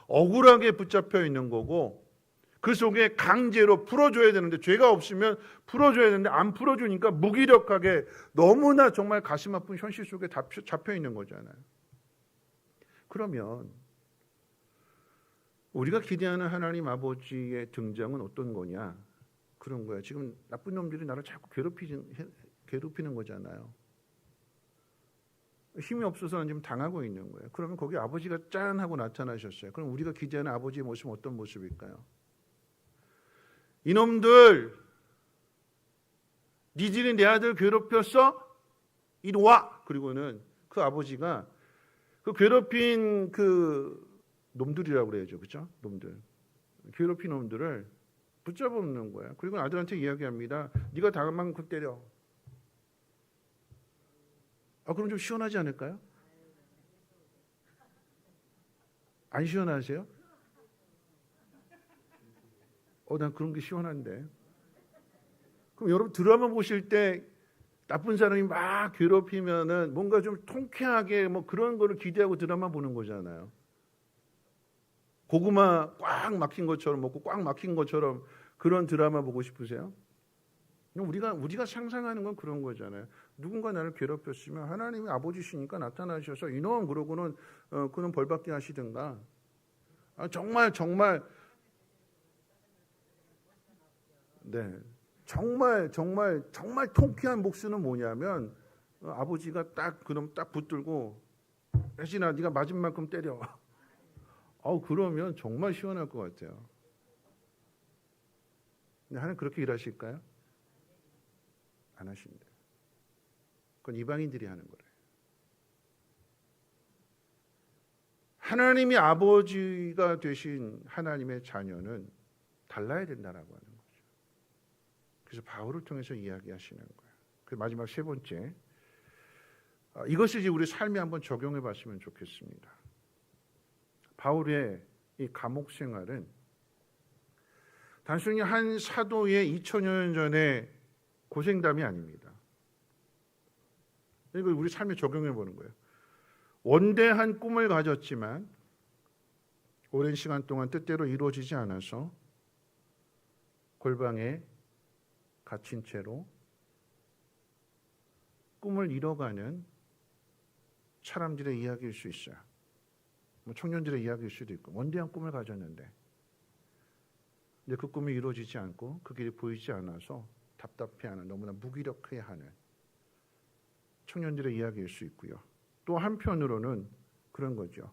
억울하게 붙잡혀 있는 거고 그 속에 강제로 풀어줘야 되는데 죄가 없으면 풀어줘야 되는데 안 풀어주니까 무기력하게 너무나 정말 가슴 아픈 현실 속에 잡혀 있는 거잖아요. 그러면 우리가 기대하는 하나님 아버지의 등장은 어떤 거냐? 그런 거예요. 지금 나쁜 놈들이 나를 자꾸 괴롭히는 거잖아요. 힘이 없어서 지금 당하고 있는 거예요. 그러면 거기 아버지가 짠 하고 나타나셨어요. 그럼 우리가 기대하는 아버지의 모습은 어떤 모습일까요? 이놈들, 니들이 내 아들 괴롭혔어? 이리 와! 그리고는 그 아버지가 그 괴롭힌 그 놈들이라고 그래야죠. 그렇죠? 놈들. 괴롭힌 놈들을 붙잡아놓는 거예요. 그리고 아들한테 이야기합니다. 네가 당한 만큼 때려. 그럼 좀 시원하지 않을까요? 안 시원하세요? 난 그런 게 시원한데. 그럼 여러분 드라마 보실 때 나쁜 사람이 막 괴롭히면은 뭔가 좀 통쾌하게 뭐 그런 거를 기대하고 드라마 보는 거잖아요. 고구마 꽉 막힌 것처럼 먹고 꽉 막힌 것처럼 그런 드라마 보고 싶으세요? 우리가 상상하는 건 그런 거잖아요. 누군가 나를 괴롭혔으면 하나님이 아버지시니까 나타나셔서 이놈 그러고는 그는 벌받게 하시든가. 정말 통쾌한 복수는 뭐냐면 아버지가 그럼 딱 붙들고 혜진아 네가 맞은 만큼 때려. 그러면 정말 시원할 것 같아요. 근데 하나님 그렇게 일하실까요? 안 하신대요. 그건 이방인들이 하는 거래요. 하나님이 아버지가 되신 하나님의 자녀는 달라야 된다라고 하는 거죠. 그래서 바울을 통해서 이야기하시는 거예요. 그 마지막 세 번째, 이것을 이제 우리 삶에 한번 적용해 봤으면 좋겠습니다. 바울의 이 감옥 생활은 단순히 한 사도의 2000여 년 전의 고생담이 아닙니다. 이걸 우리 삶에 적용해 보는 거예요. 원대한 꿈을 가졌지만 오랜 시간 동안 뜻대로 이루어지지 않아서 골방에 갇힌 채로 꿈을 이뤄가는 사람들의 이야기일 수 있어요. 청년들의 이야기일 수도 있고 원대한 꿈을 가졌는데 근데 그 꿈이 이루어지지 않고 그 길이 보이지 않아서 답답해하는 너무나 무기력해하는 청년들의 이야기일 수 있고요. 또 한편으로는 그런 거죠.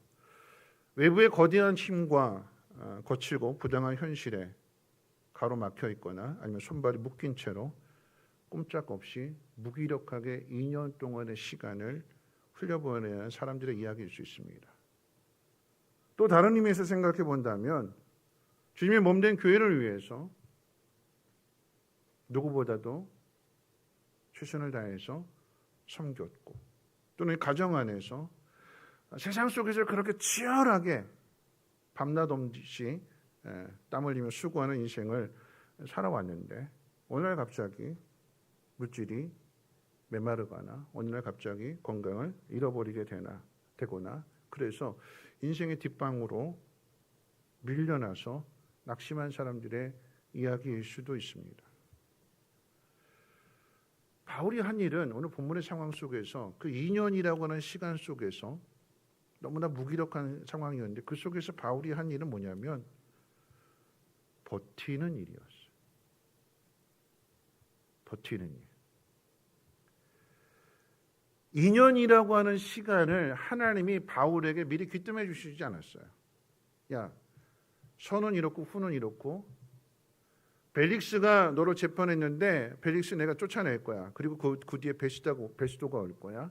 외부의 거대한 힘과 거칠고 부당한 현실에 가로막혀 있거나 아니면 손발이 묶인 채로 꼼짝없이 무기력하게 2년 동안의 시간을 흘려보내는 사람들의 이야기일 수 있습니다. 또 다른 의미에서 생각해 본다면 주님의 몸된 교회를 위해서 누구보다도 최선을 다해서 섬겼고 또는 가정 안에서 세상 속에서 그렇게 치열하게 밤낮 없이 땀 흘리며 수고하는 인생을 살아왔는데 어느 날 갑자기 물질이 메마르거나 어느 날 갑자기 건강을 잃어버리게 되거나 그래서 인생의 뒷방으로 밀려나서 낙심한 사람들의 이야기일 수도 있습니다. 바울이 한 일은 오늘 본문의 상황 속에서 그 2년이라고 하는 시간 속에서 너무나 무기력한 상황이었는데 그 속에서 바울이 한 일은 뭐냐면 버티는 일이었어요. 버티는 일. 2년이라고 하는 시간을 하나님이 바울에게 미리 귀뜸해 주시지 않았어요. 야, 선은 이렇고 후는 이렇고 벨릭스가 너로 재판했는데 벨릭스 내가 쫓아낼 거야. 그리고 그 뒤에 베스도가 올 거야.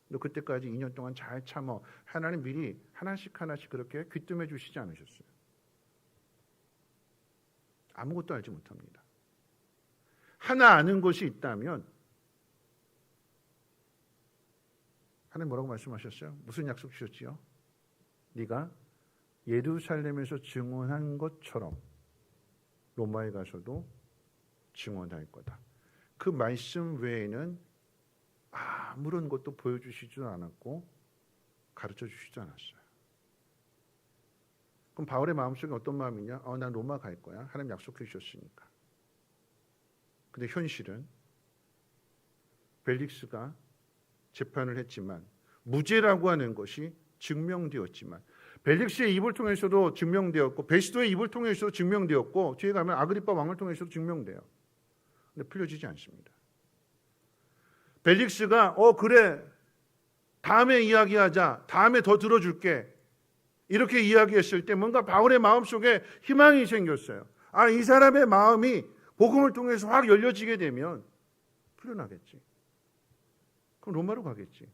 너 그때까지 2년 동안 잘 참어. 하나님 미리 하나씩 그렇게 귀뜸해 주시지 않으셨어요. 아무것도 알지 못합니다. 하나 아는 것이 있다면 하나님 뭐라고 말씀하셨어요? 무슨 약속 주셨지요? 네가 예루살렘에서 증언한 것처럼 로마에 가서도 증언할 거다. 그 말씀 외에는 아무런 것도 보여주시지도 않았고 가르쳐 주시지도 않았어요. 그럼 바울의 마음속에 어떤 마음이냐? 난 로마 갈 거야. 하나님 약속해 주셨으니까. 근데 현실은 벨릭스가 재판을 했지만 무죄라고 하는 것이 증명되었지만 벨릭스의 입을 통해서도 증명되었고 베스도의 입을 통해서도 증명되었고 뒤에 가면 아그리빠 왕을 통해서도 증명돼요. 근데 풀려지지 않습니다. 벨릭스가 그래, 다음에 이야기하자, 다음에 더 들어줄게, 이렇게 이야기했을 때 뭔가 바울의 마음속에 희망이 생겼어요. 이 사람의 마음이 복음을 통해서 확 열려지게 되면 풀려나겠지. 그럼 로마로 가겠지.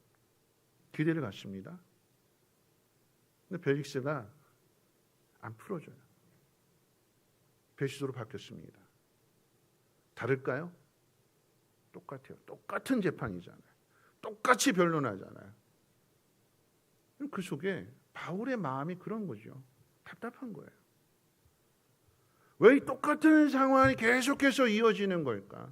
기대를 갖습니다. 근데 벨릭스가 안 풀어줘요. 베시도로 바뀌었습니다. 다를까요? 똑같아요. 똑같은 재판이잖아요. 똑같이 변론하잖아요. 그 속에 바울의 마음이 그런 거죠. 답답한 거예요. 왜 이 똑같은 상황이 계속해서 이어지는 걸까?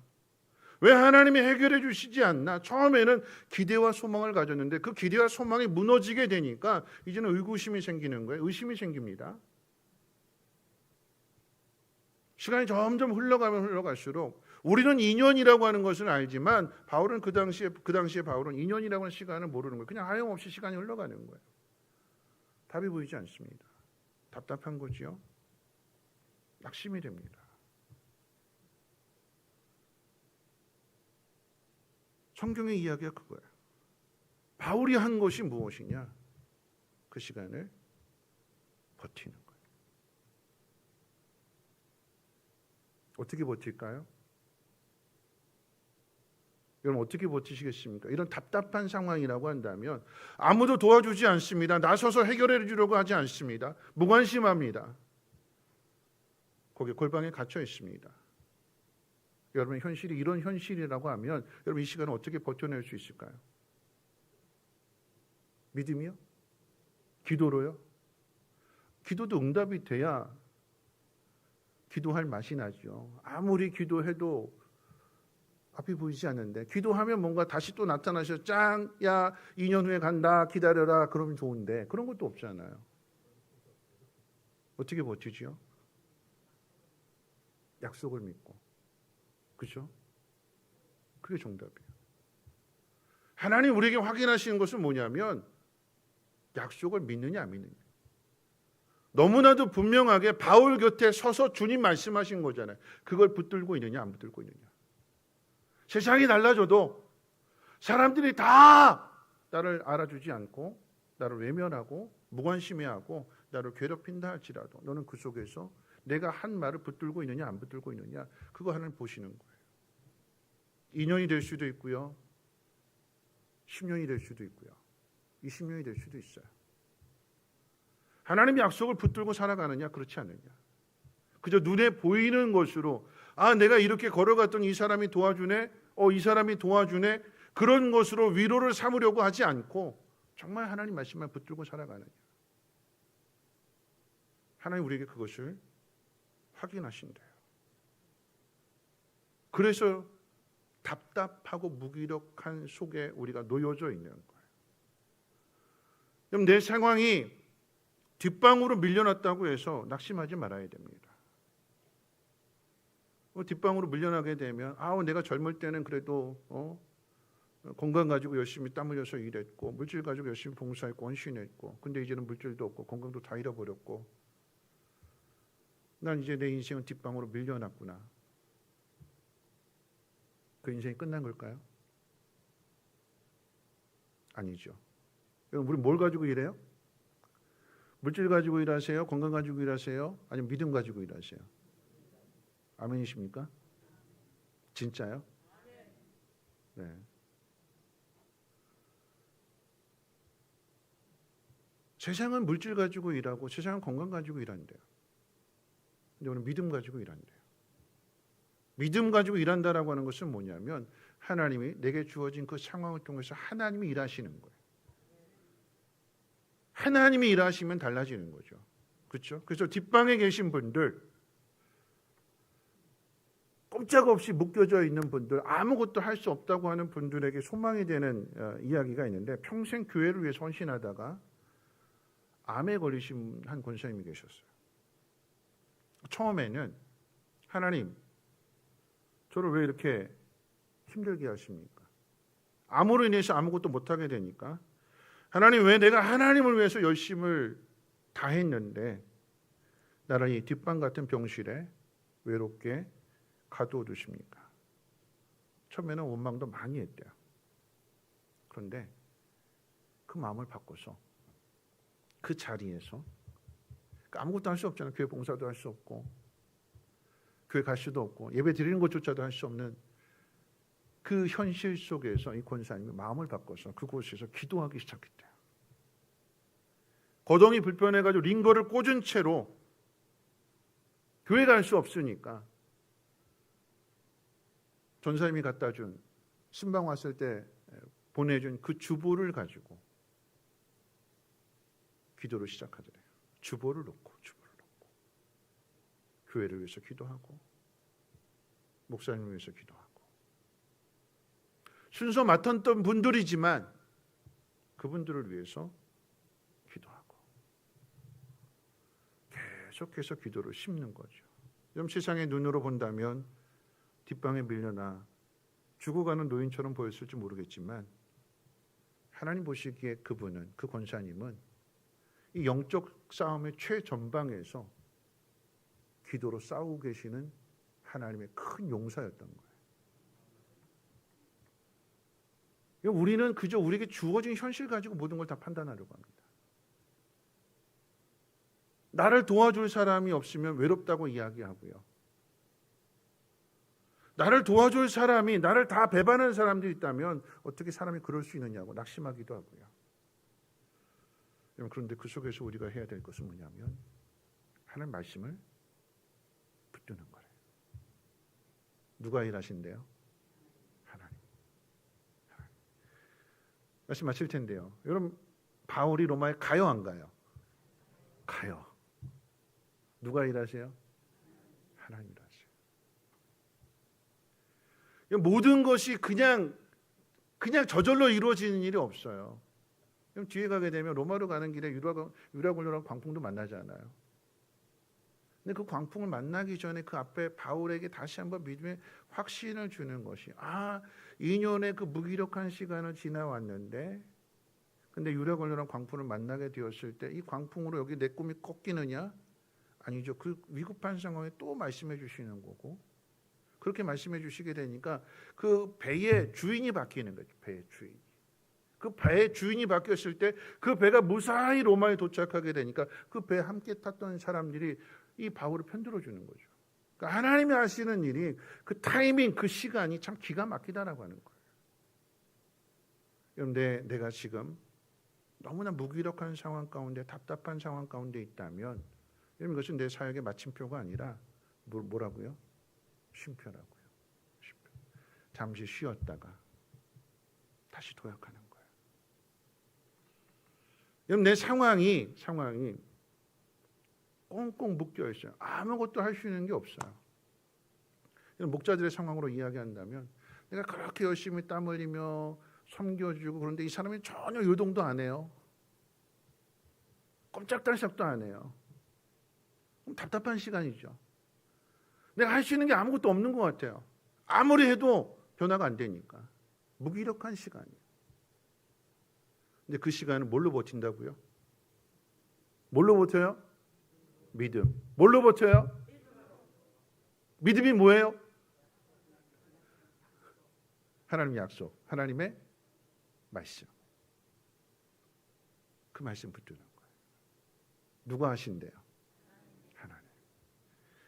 왜 하나님이 해결해 주시지 않나? 처음에는 기대와 소망을 가졌는데 그 기대와 소망이 무너지게 되니까 이제는 의구심이 생기는 거예요. 의심이 생깁니다. 시간이 점점 흘러가면 흘러갈수록 우리는 2년이라고 하는 것을 알지만 바울은 그 당시에 바울은 2년이라고 하는 시간을 모르는 거예요. 그냥 하염없이 시간이 흘러가는 거예요. 답이 보이지 않습니다. 답답한 거지요. 낙심이 됩니다. 성경의 이야기가 그거예요. 바울이 한 것이 무엇이냐? 그 시간을 버티는 거예요. 어떻게 버틸까요? 여러분 어떻게 버티시겠습니까? 이런 답답한 상황이라고 한다면 아무도 도와주지 않습니다. 나서서 해결해 주려고 하지 않습니다. 무관심합니다. 거기에 골방에 갇혀 있습니다. 여러분 현실이 이런 현실이라고 하면 여러분 이 시간을 어떻게 버텨낼 수 있을까요? 믿음이요? 기도로요? 기도도 응답이 돼야 기도할 맛이 나죠. 아무리 기도해도 앞이 보이지 않는데 기도하면 뭔가 다시 또 나타나셔. 짱! 야 2년 후에 간다. 기다려라. 그러면 좋은데 그런 것도 없잖아요. 어떻게 버티지요? 약속을 믿고. 그렇죠? 그게 정답이에요. 하나님 우리에게 확인하시는 것은 뭐냐면 약속을 믿느냐 안 믿느냐. 너무나도 분명하게 바울 곁에 서서 주님 말씀하신 거잖아요. 그걸 붙들고 있느냐 안 붙들고 있느냐. 세상이 달라져도 사람들이 다 나를 알아주지 않고 나를 외면하고 무관심해하고 나를 괴롭힌다 할지라도 너는 그 속에서 내가 한 말을 붙들고 있느냐 안 붙들고 있느냐 그거 하나님 보시는 거예요. 2년이 될 수도 있고요. 10년이 될 수도 있고요. 20년이 될 수도 있어요. 하나님의 약속을 붙들고 살아가느냐 그렇지 않느냐. 그저 눈에 보이는 것으로 내가 이렇게 걸어갔더니 이 사람이 도와주네. 이 사람이 도와주네. 그런 것으로 위로를 삼으려고 하지 않고 정말 하나님 말씀만 붙들고 살아가느냐. 하나님 우리에게 그것을 확인하신대요. 그래서 답답하고 무기력한 속에 우리가 놓여져 있는 거예요. 그럼 내 상황이 뒷방으로 밀려났다고 해서 낙심하지 말아야 됩니다. 뒷방으로 밀려나게 되면 내가 젊을 때는 그래도 건강 가지고 열심히 땀 흘려서 일했고 물질 가지고 열심히 봉사했고 헌신했고 근데 이제는 물질도 없고 건강도 다 잃어버렸고 난 이제 내 인생은 뒷방으로 밀려났구나. 그 인생이 끝난 걸까요? 아니죠. 여러분 우리 뭘 가지고 일해요? 물질 가지고 일하세요? 건강 가지고 일하세요? 아니면 믿음 가지고 일하세요? 아멘이십니까? 진짜요? 네. 세상은 물질 가지고 일하고 세상은 건강 가지고 일한대요. 근데 오늘 믿음 가지고 일한대요. 믿음 가지고 일한다라고 하는 것은 뭐냐면 하나님이 내게 주어진 그 상황을 통해서 하나님이 일하시는 거예요. 하나님이 일하시면 달라지는 거죠. 그렇죠? 그래서 뒷방에 계신 분들, 꼼짝없이 묶여져 있는 분들, 아무것도 할 수 없다고 하는 분들에게 소망이 되는 이야기가 있는데 평생 교회를 위해 헌신하다가 암에 걸리신 한 권사님이 계셨어요. 처음에는 하나님, 저를 왜 이렇게 힘들게 하십니까? 암으로 인해서 아무것도 못하게 되니까 하나님 왜 내가 하나님을 위해서 열심을 다했는데 나를 이 뒷방 같은 병실에 외롭게 가두어 두십니까? 처음에는 원망도 많이 했대요. 그런데 그 마음을 바꿔서 그 자리에서 아무것도 할 수 없잖아요. 교회 봉사도 할 수 없고 교회 갈 수도 없고 예배 드리는 것조차도 할 수 없는 그 현실 속에서 이 권사님이 마음을 바꿔서 그곳에서 기도하기 시작했대요. 거동이 불편해가지고 링거를 꽂은 채로 교회 갈 수 없으니까 전사님이 갖다 준 신방 왔을 때 보내준 그 주보를 가지고 기도를 시작하더래요. 주보를 놓고 교회를 위해서 기도하고 목사님을 위해서 기도하고 순서 맡았던 분들이지만 그분들을 위해서 기도하고 계속해서 기도를 심는 거죠. 좀 세상의 눈으로 본다면 뒷방에 밀려나 죽어가는 노인처럼 보였을지 모르겠지만 하나님 보시기에 그분은, 그 권사님은 이 영적 싸움의 최전방에서 기도로 싸우고 계시는 하나님의 큰 용사였던 거예요. 우리는 그저 우리에게 주어진 현실 가지고 모든 걸 다 판단하려고 합니다. 나를 도와줄 사람이 없으면 외롭다고 이야기하고요. 나를 도와줄 사람이, 나를 다 배반하는 사람들이 있다면 어떻게 사람이 그럴 수 있느냐고 낙심하기도 하고요. 그런데 그 속에서 우리가 해야 될 것은 뭐냐면 하나님 말씀을 붙드는 거예요. 누가 일하신대요? 하나님. 말씀 마칠 텐데요. 여러분, 바울이 로마에 가요, 안 가요? 가요. 누가 일하세요? 하나님 일하세요. 모든 것이 그냥 저절로 이루어지는 일이 없어요. 그럼 뒤에 가게 되면 로마로 가는 길에 유라굴로라는 광풍도 만나잖아요. 근데 그 광풍을 만나기 전에 그 앞에 바울에게 다시 한번 믿음의 확신을 주는 것이 2년의 그 무기력한 시간을 지나왔는데 근데 유라굴로라는 광풍을 만나게 되었을 때 이 광풍으로 여기 내 꿈이 꺾이느냐? 아니죠. 그 위급한 상황에 또 말씀해 주시는 거고 그렇게 말씀해 주시게 되니까 그 배의 주인이 바뀌는 거죠. 배의 주인. 그 배의 주인이 바뀌었을 때 그 배가 무사히 로마에 도착하게 되니까 그 배에 함께 탔던 사람들이 이 바울을 편들어 주는 거죠. 그러니까 하나님이 하시는 일이 그 타이밍, 그 시간이 참 기가 막히다라고 하는 거예요. 그런데 내가 지금 너무나 무기력한 상황 가운데 답답한 상황 가운데 있다면 이것은 내 사역의 마침표가 아니라 뭐라고요? 쉼표라고요. 쉼표. 잠시 쉬었다가 다시 도약하는 거예요. 여러분 내 상황이 꽁꽁 묶여 있어요. 아무것도 할 수 있는 게 없어요. 목자들의 상황으로 이야기한다면 내가 그렇게 열심히 땀 흘리며 섬겨주고 그런데 이 사람이 전혀 요동도 안 해요. 꼼짝달싹도 안 해요. 그럼 답답한 시간이죠. 내가 할 수 있는 게 아무것도 없는 것 같아요. 아무리 해도 변화가 안 되니까. 무기력한 시간이에요. 근데 그 시간을 뭘로 버틴다고요? 뭘로 버텨요? 믿음. 뭘로 버텨요? 믿음이 뭐예요? 하나님의 약속, 하나님의 말씀. 그 말씀 붙드는 거예요. 누가 하신대요? 하나님.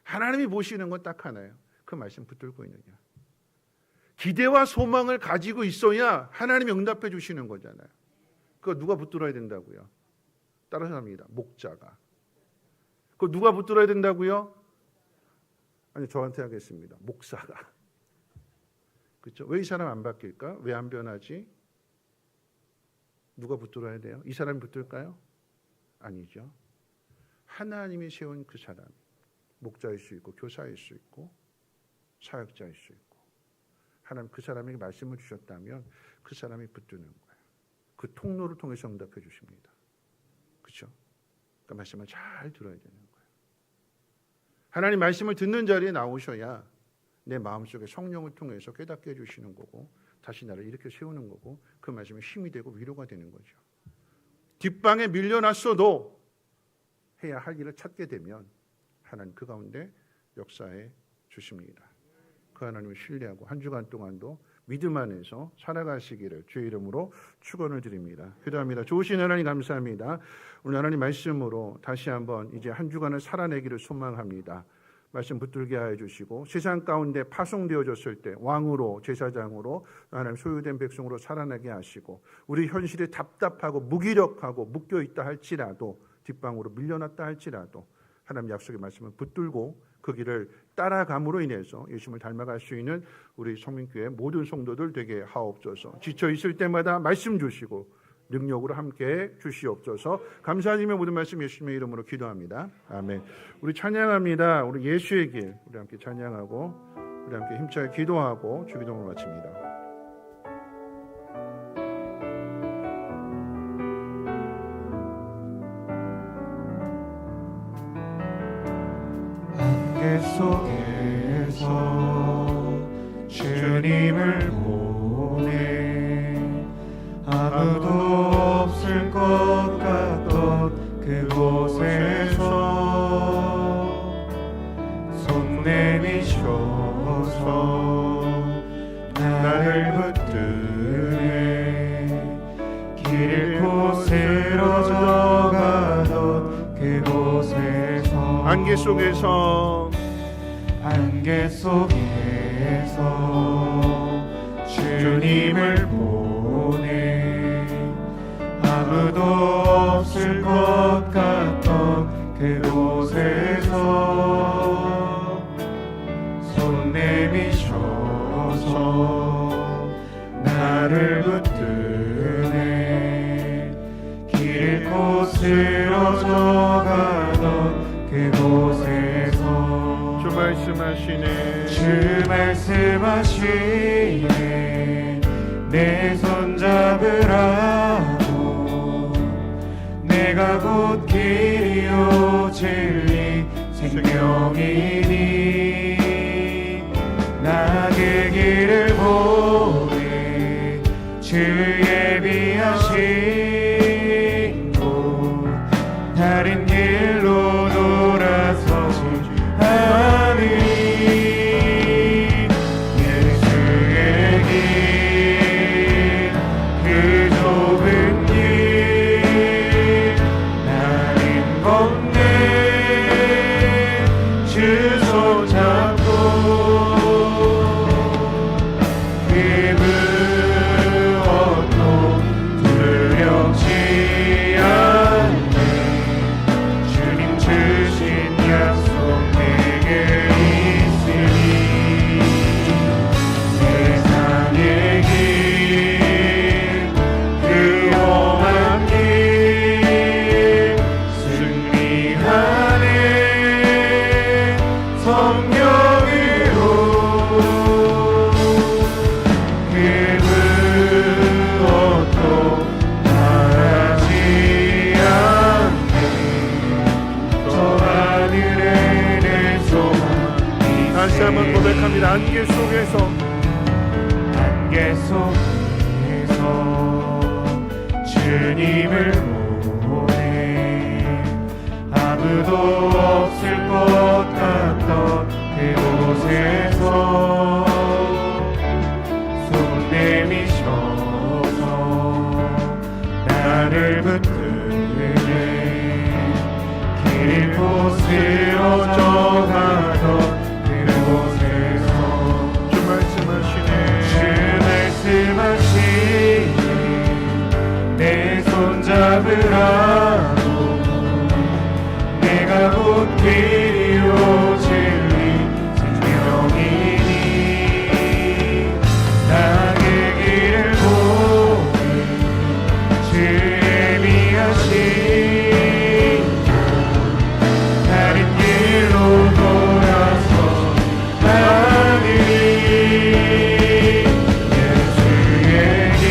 하나님이 보시는 건 딱 하나예요. 그 말씀 붙들고 있느냐. 기대와 소망을 가지고 있어야 하나님이 응답해 주시는 거잖아요. 그거 누가 붙들어야 된다고요? 다른 사람입니다. 목자가. 그거 누가 붙들어야 된다고요? 아니 저한테 하겠습니다. 목사가. 그렇죠? 왜 이 사람 안 바뀔까? 왜 안 변하지? 누가 붙들어야 돼요? 이 사람이 붙들까요? 아니죠. 하나님이 세운 그 사람, 목자일 수 있고 교사일 수 있고 사역자일 수 있고 하나님 그 사람에게 말씀을 주셨다면 그 사람이 붙드는 거예요. 그 통로를 통해서 응답해 주십니다. 그렇죠? 그 말씀을 잘 들어야 되는 거예요. 하나님 말씀을 듣는 자리에 나오셔야 내 마음속에 성령을 통해서 깨닫게 해주시는 거고 다시 나를 이렇게 세우는 거고 그 말씀이 힘이 되고 위로가 되는 거죠. 뒷방에 밀려났어도 해야 할 일을 찾게 되면 하나님 그 가운데 역사해 주십니다. 그 하나님을 신뢰하고 한 주간 동안도 믿음 안에서 살아가시기를 주의 이름으로 축원을 드립니다. 기도합니다. 좋으신 하나님 감사합니다. 오늘 하나님 말씀으로 다시 한번 이제 한 주간을 살아내기를 소망합니다. 말씀 붙들게 하여 주시고 세상 가운데 파송되어졌을 때 왕으로 제사장으로 하나님 소유된 백성으로 살아나게 하시고 우리 현실이 답답하고 무기력하고 묶여있다 할지라도 뒷방으로 밀려났다 할지라도 하나님 약속의 말씀을 붙들고 그 길을 따라감으로 인해서 예수님을 닮아갈 수 있는 우리 성민교회 모든 성도들 되게 하옵소서. 지쳐 있을 때마다 말씀 주시고 능력으로 함께 주시옵소서. 감사드리며 모든 말씀 예수님의 이름으로 기도합니다. 아멘. 우리 찬양합니다. 우리 예수의 길 우리 함께 찬양하고 우리 함께 힘차게 기도하고 주기도문을 마칩니다. 안개 속에서 주님을 보내 아무도 없을 것 같던 그곳에서 손 내미셔서 나를 붙드네 길 잃고 쓰러져 가던 그곳에서 안개 속에서 주님을 보내 아무도 없을 것 같던 그곳에서 손 내미셔서 나를 붙드네 길 잃고 쓰러져 가던 그곳에서 주 말씀하시네 주 말씀하시네 내 손 잡으라고 내가 곧 길이요 진리 생명이니 나의 길을 보내 주 예비하신 곳 다른 길로 돌아서지 않으니 예수의 길 그 좁은 길 나는 걷네 주 손 잡고 그 무엇도 두렵지 않네 주님 주신 약속 내게 있으니 세상의 길 그 험한 길 승리하네 성령으로 그 무엇도 바라지 않네 저 하늘에 내 소망 다시 한번 고백합니다. 안개 속에서 주님을 보내 아무도 없을 것 같던 그곳에서 손 내미셔서 나를 붙드네 길 잃고 쓰러져 가던 그곳에서 주 말씀하시네 주 말씀하시네 내 손 잡으라고 내가 곧 길이요 진리 생명이니 나의 길을 보내 주 예비하신 다른 길로 돌아서 하느니 예수의 길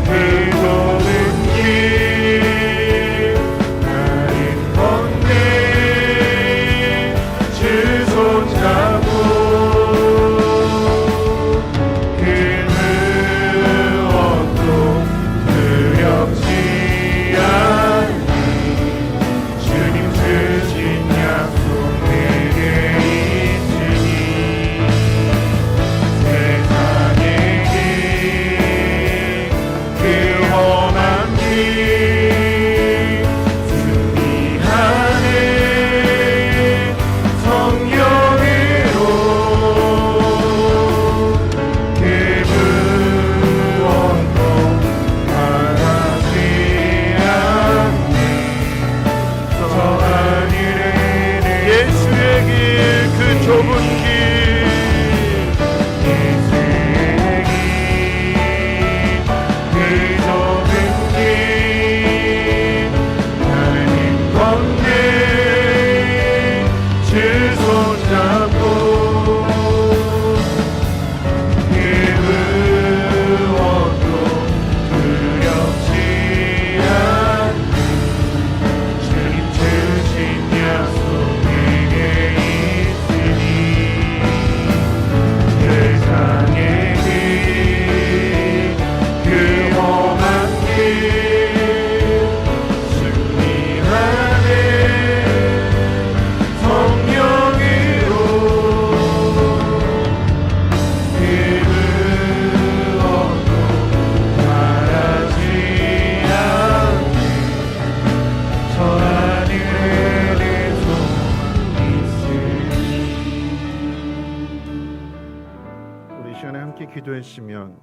그 좁은 길 나는 걷네 주 손 잡고 그 무엇도 두렵지 기도했으면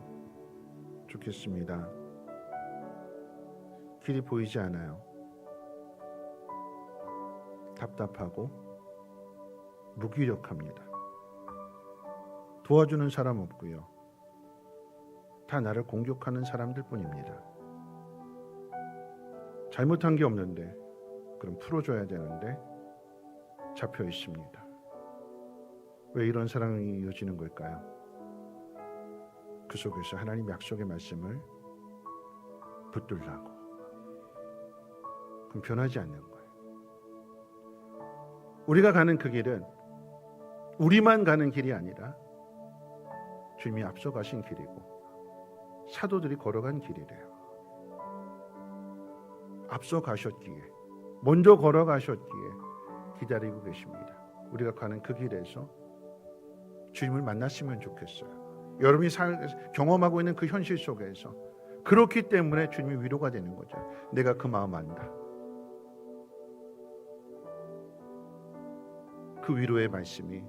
좋겠습니다. 길이 보이지 않아요. 답답하고 무기력합니다. 도와주는 사람 없고요. 다 나를 공격하는 사람들 뿐입니다. 잘못한 게 없는데, 그럼 풀어줘야 되는데 잡혀 있습니다. 왜 이런 상황이 이어지는 걸까요? 그 속에서 하나님 약속의 말씀을 붙들라고. 그럼 변하지 않는 거예요. 우리가 가는 그 길은 우리만 가는 길이 아니라 주님이 앞서가신 길이고 사도들이 걸어간 길이래요. 앞서가셨기에, 먼저 걸어가셨기에 기다리고 계십니다. 우리가 가는 그 길에서 주님을 만났으면 좋겠어요. 여러분이 경험하고 있는 그 현실 속에서 그렇기 때문에 주님이 위로가 되는 거죠. 내가 그 마음 안다. 그 위로의 말씀이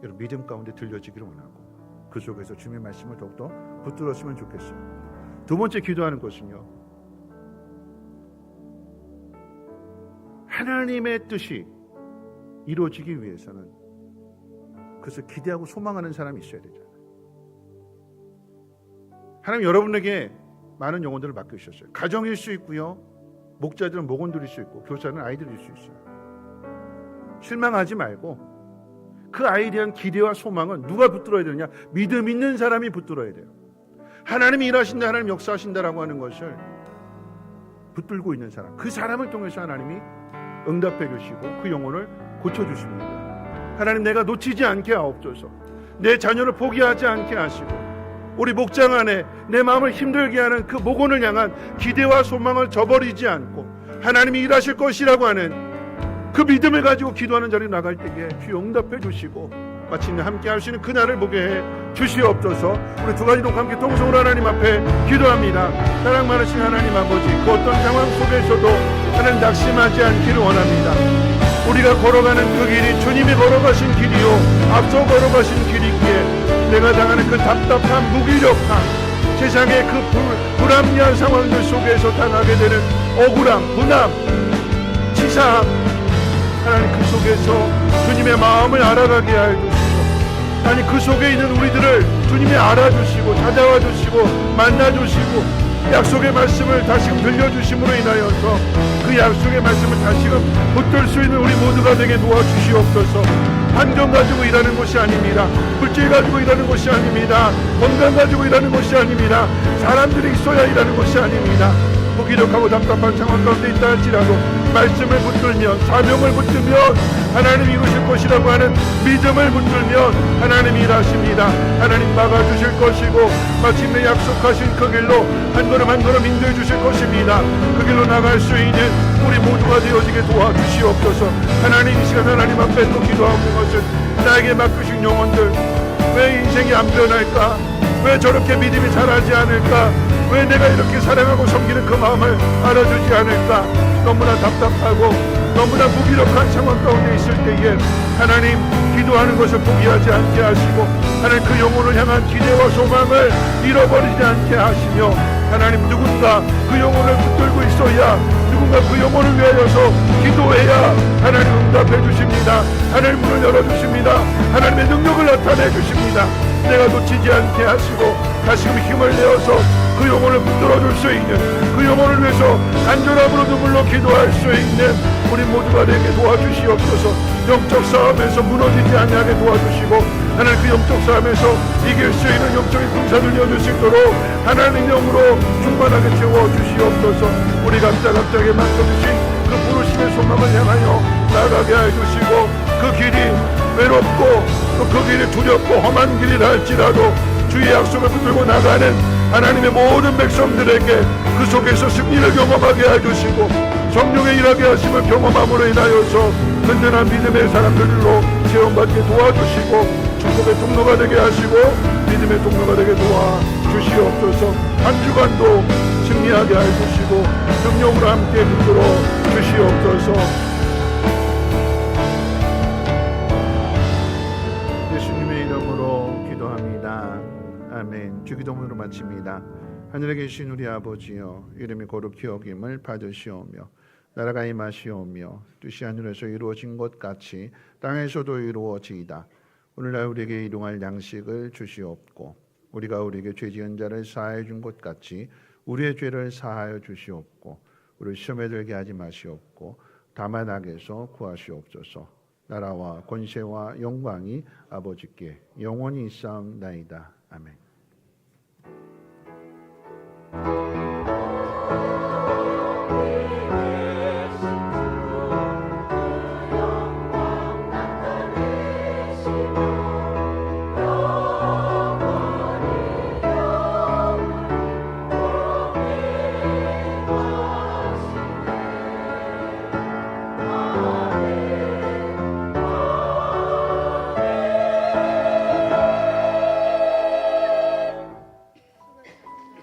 여러분 믿음 가운데 들려지기를 원하고 그 속에서 주님의 말씀을 더욱더 붙들었으면 좋겠어요. 두 번째 기도하는 것은요, 하나님의 뜻이 이루어지기 위해서는 그래서 기대하고 소망하는 사람이 있어야 되잖아요. 하나님 여러분에게 많은 영혼들을 맡기셨어요. 가정일 수 있고요, 목자들은 목원들일 수 있고 교사는 아이들일 수 있어요. 실망하지 말고 그 아이에 대한 기대와 소망은 누가 붙들어야 되느냐? 믿음 있는 사람이 붙들어야 돼요. 하나님이 일하신다, 하나님 역사하신다라고 하는 것을 붙들고 있는 사람, 그 사람을 통해서 하나님이 응답해 주시고 그 영혼을 고쳐주십니다. 하나님, 내가 놓치지 않게 하옵소서. 내 자녀를 포기하지 않게 하시고 우리 목장 안에 내 마음을 힘들게 하는 그 목원을 향한 기대와 소망을 저버리지 않고 하나님이 일하실 것이라고 하는 그 믿음을 가지고 기도하는 자리에 나갈 때에 주여 응답해 주시고 마침내 함께 할 수 있는 그날을 보게 해 주시옵소서. 우리 두 가지 동과 함께 통성으로 하나님 앞에 기도합니다. 사랑 많으신 하나님 아버지, 그 어떤 상황 속에서도 하나님 낙심하지 않기를 원합니다. 우리가 걸어가는 그 길이 주님이 걸어가신 길이요, 앞서 걸어가신 길이기에 내가 당하는 그 답답한 무기력함, 세상의 그 불합리한 상황들 속에서 당하게 되는 억울함, 분함, 치사함, 하나님 그 속에서 주님의 마음을 알아가게 하여주시고, 하나님 그 속에 있는 우리들을 주님이 알아주시고 찾아와 주시고 만나주시고 약속의 말씀을 다시금 들려주심으로 인하여서 그 약속의 말씀을 다시금 붙들 수 있는 우리 모두가 되게 도와주시옵소서. 환경 가지고 일하는 것이 아닙니다. 물질 가지고 일하는 것이 아닙니다. 건강 가지고 일하는 것이 아닙니다. 사람들이 있어야 일하는 것이 아닙니다. 무기력하고 답답한 상황 가운데 있다 할지라도 말씀을 붙들면, 사명을 붙들면 하나님이 이루실 것이라고 하는 믿음을 붙들면 하나님이 일하십니다. 하나님 막아주실 것이고 마침내 약속하신 그 길로 한 걸음 한 걸음 인도해 주실 것입니다. 그 길로 나갈 수 있는 우리 모두가 되어지게 도와주시옵소서. 하나님, 이 시간 하나님 앞에 또 기도하는 것은 나에게 맡기신 영혼들, 왜 인생이 안 변할까? 왜 저렇게 믿음이 자라지 않을까? 왜 내가 이렇게 사랑하고 섬기는 그 마음을 알아주지 않을까? 너무나 답답하고 너무나 무기력한 상황 가운데 있을 때에 하나님, 기도하는 것을 포기하지 않게 하시고 하나님 그 영혼을 향한 기대와 소망을 잃어버리지 않게 하시며 하나님, 누군가 그 영혼을 붙들고 있어야, 누군가 그 영혼을 위하여서 기도해야 하나님 응답해 주십니다. 하나님 문을 열어주십니다. 하나님의 능력을 나타내 주십니다. 내가 놓치지 않게 하시고 다시금 힘을 내어서 그 영혼을 붙들어줄 수 있는, 그 영혼을 위해서 간절함으로 눈물로 기도할 수 있는 우리 모두가 되게 도와주시옵소서. 영적 싸움에서 무너지지 않게 도와주시고 하나님 그 영적 싸움에서 이길 수 있는 영적인 군사를 이어줄 수 있도록 하나님 영으로 충만하게 채워주시옵소서. 우리 각자에게 맡겨주신 그 부르심의 소망을 향하여 나아가게 해주시고 그 길이 외롭고 또 그 길이 두렵고 험한 길이라 할지라도 주의 약속을 붙들고 나가는 하나님의 모든 백성들에게 그 속에서 승리를 경험하게 해주시고 성령의 일하게 하심을 경험함으로 인하여서 든든한 믿음의 사람들로 체험받게 도와주시고 축복의 통로가 되게 하시고 믿음의 통로가 되게 도와주시옵소서. 한 주간도 승리하게 해주시고 능력으로 함께 붙들어 주시옵소서. 예수님의 이름으로 기도합니다. 아멘. 주기도문으로 마칩니다. 하늘에 계신 우리 아버지여, 이름이 거룩히 여김을 받으시오며 나라가 임하시오며 뜻이 하늘에서 이루어진 것 같이 땅에서도 이루어지이다. 오늘날 우리에게 일용할 양식을 주시옵고 우리가 우리에게 죄 지은 자를 사하여 준 것 같이 우리의 죄를 사하여 주시옵고 우리 시험에 들게 하지 마시옵고 다만 악에서 구하시옵소서. 나라와 권세와 영광이 아버지께 영원히 있사옵나이다. 아멘.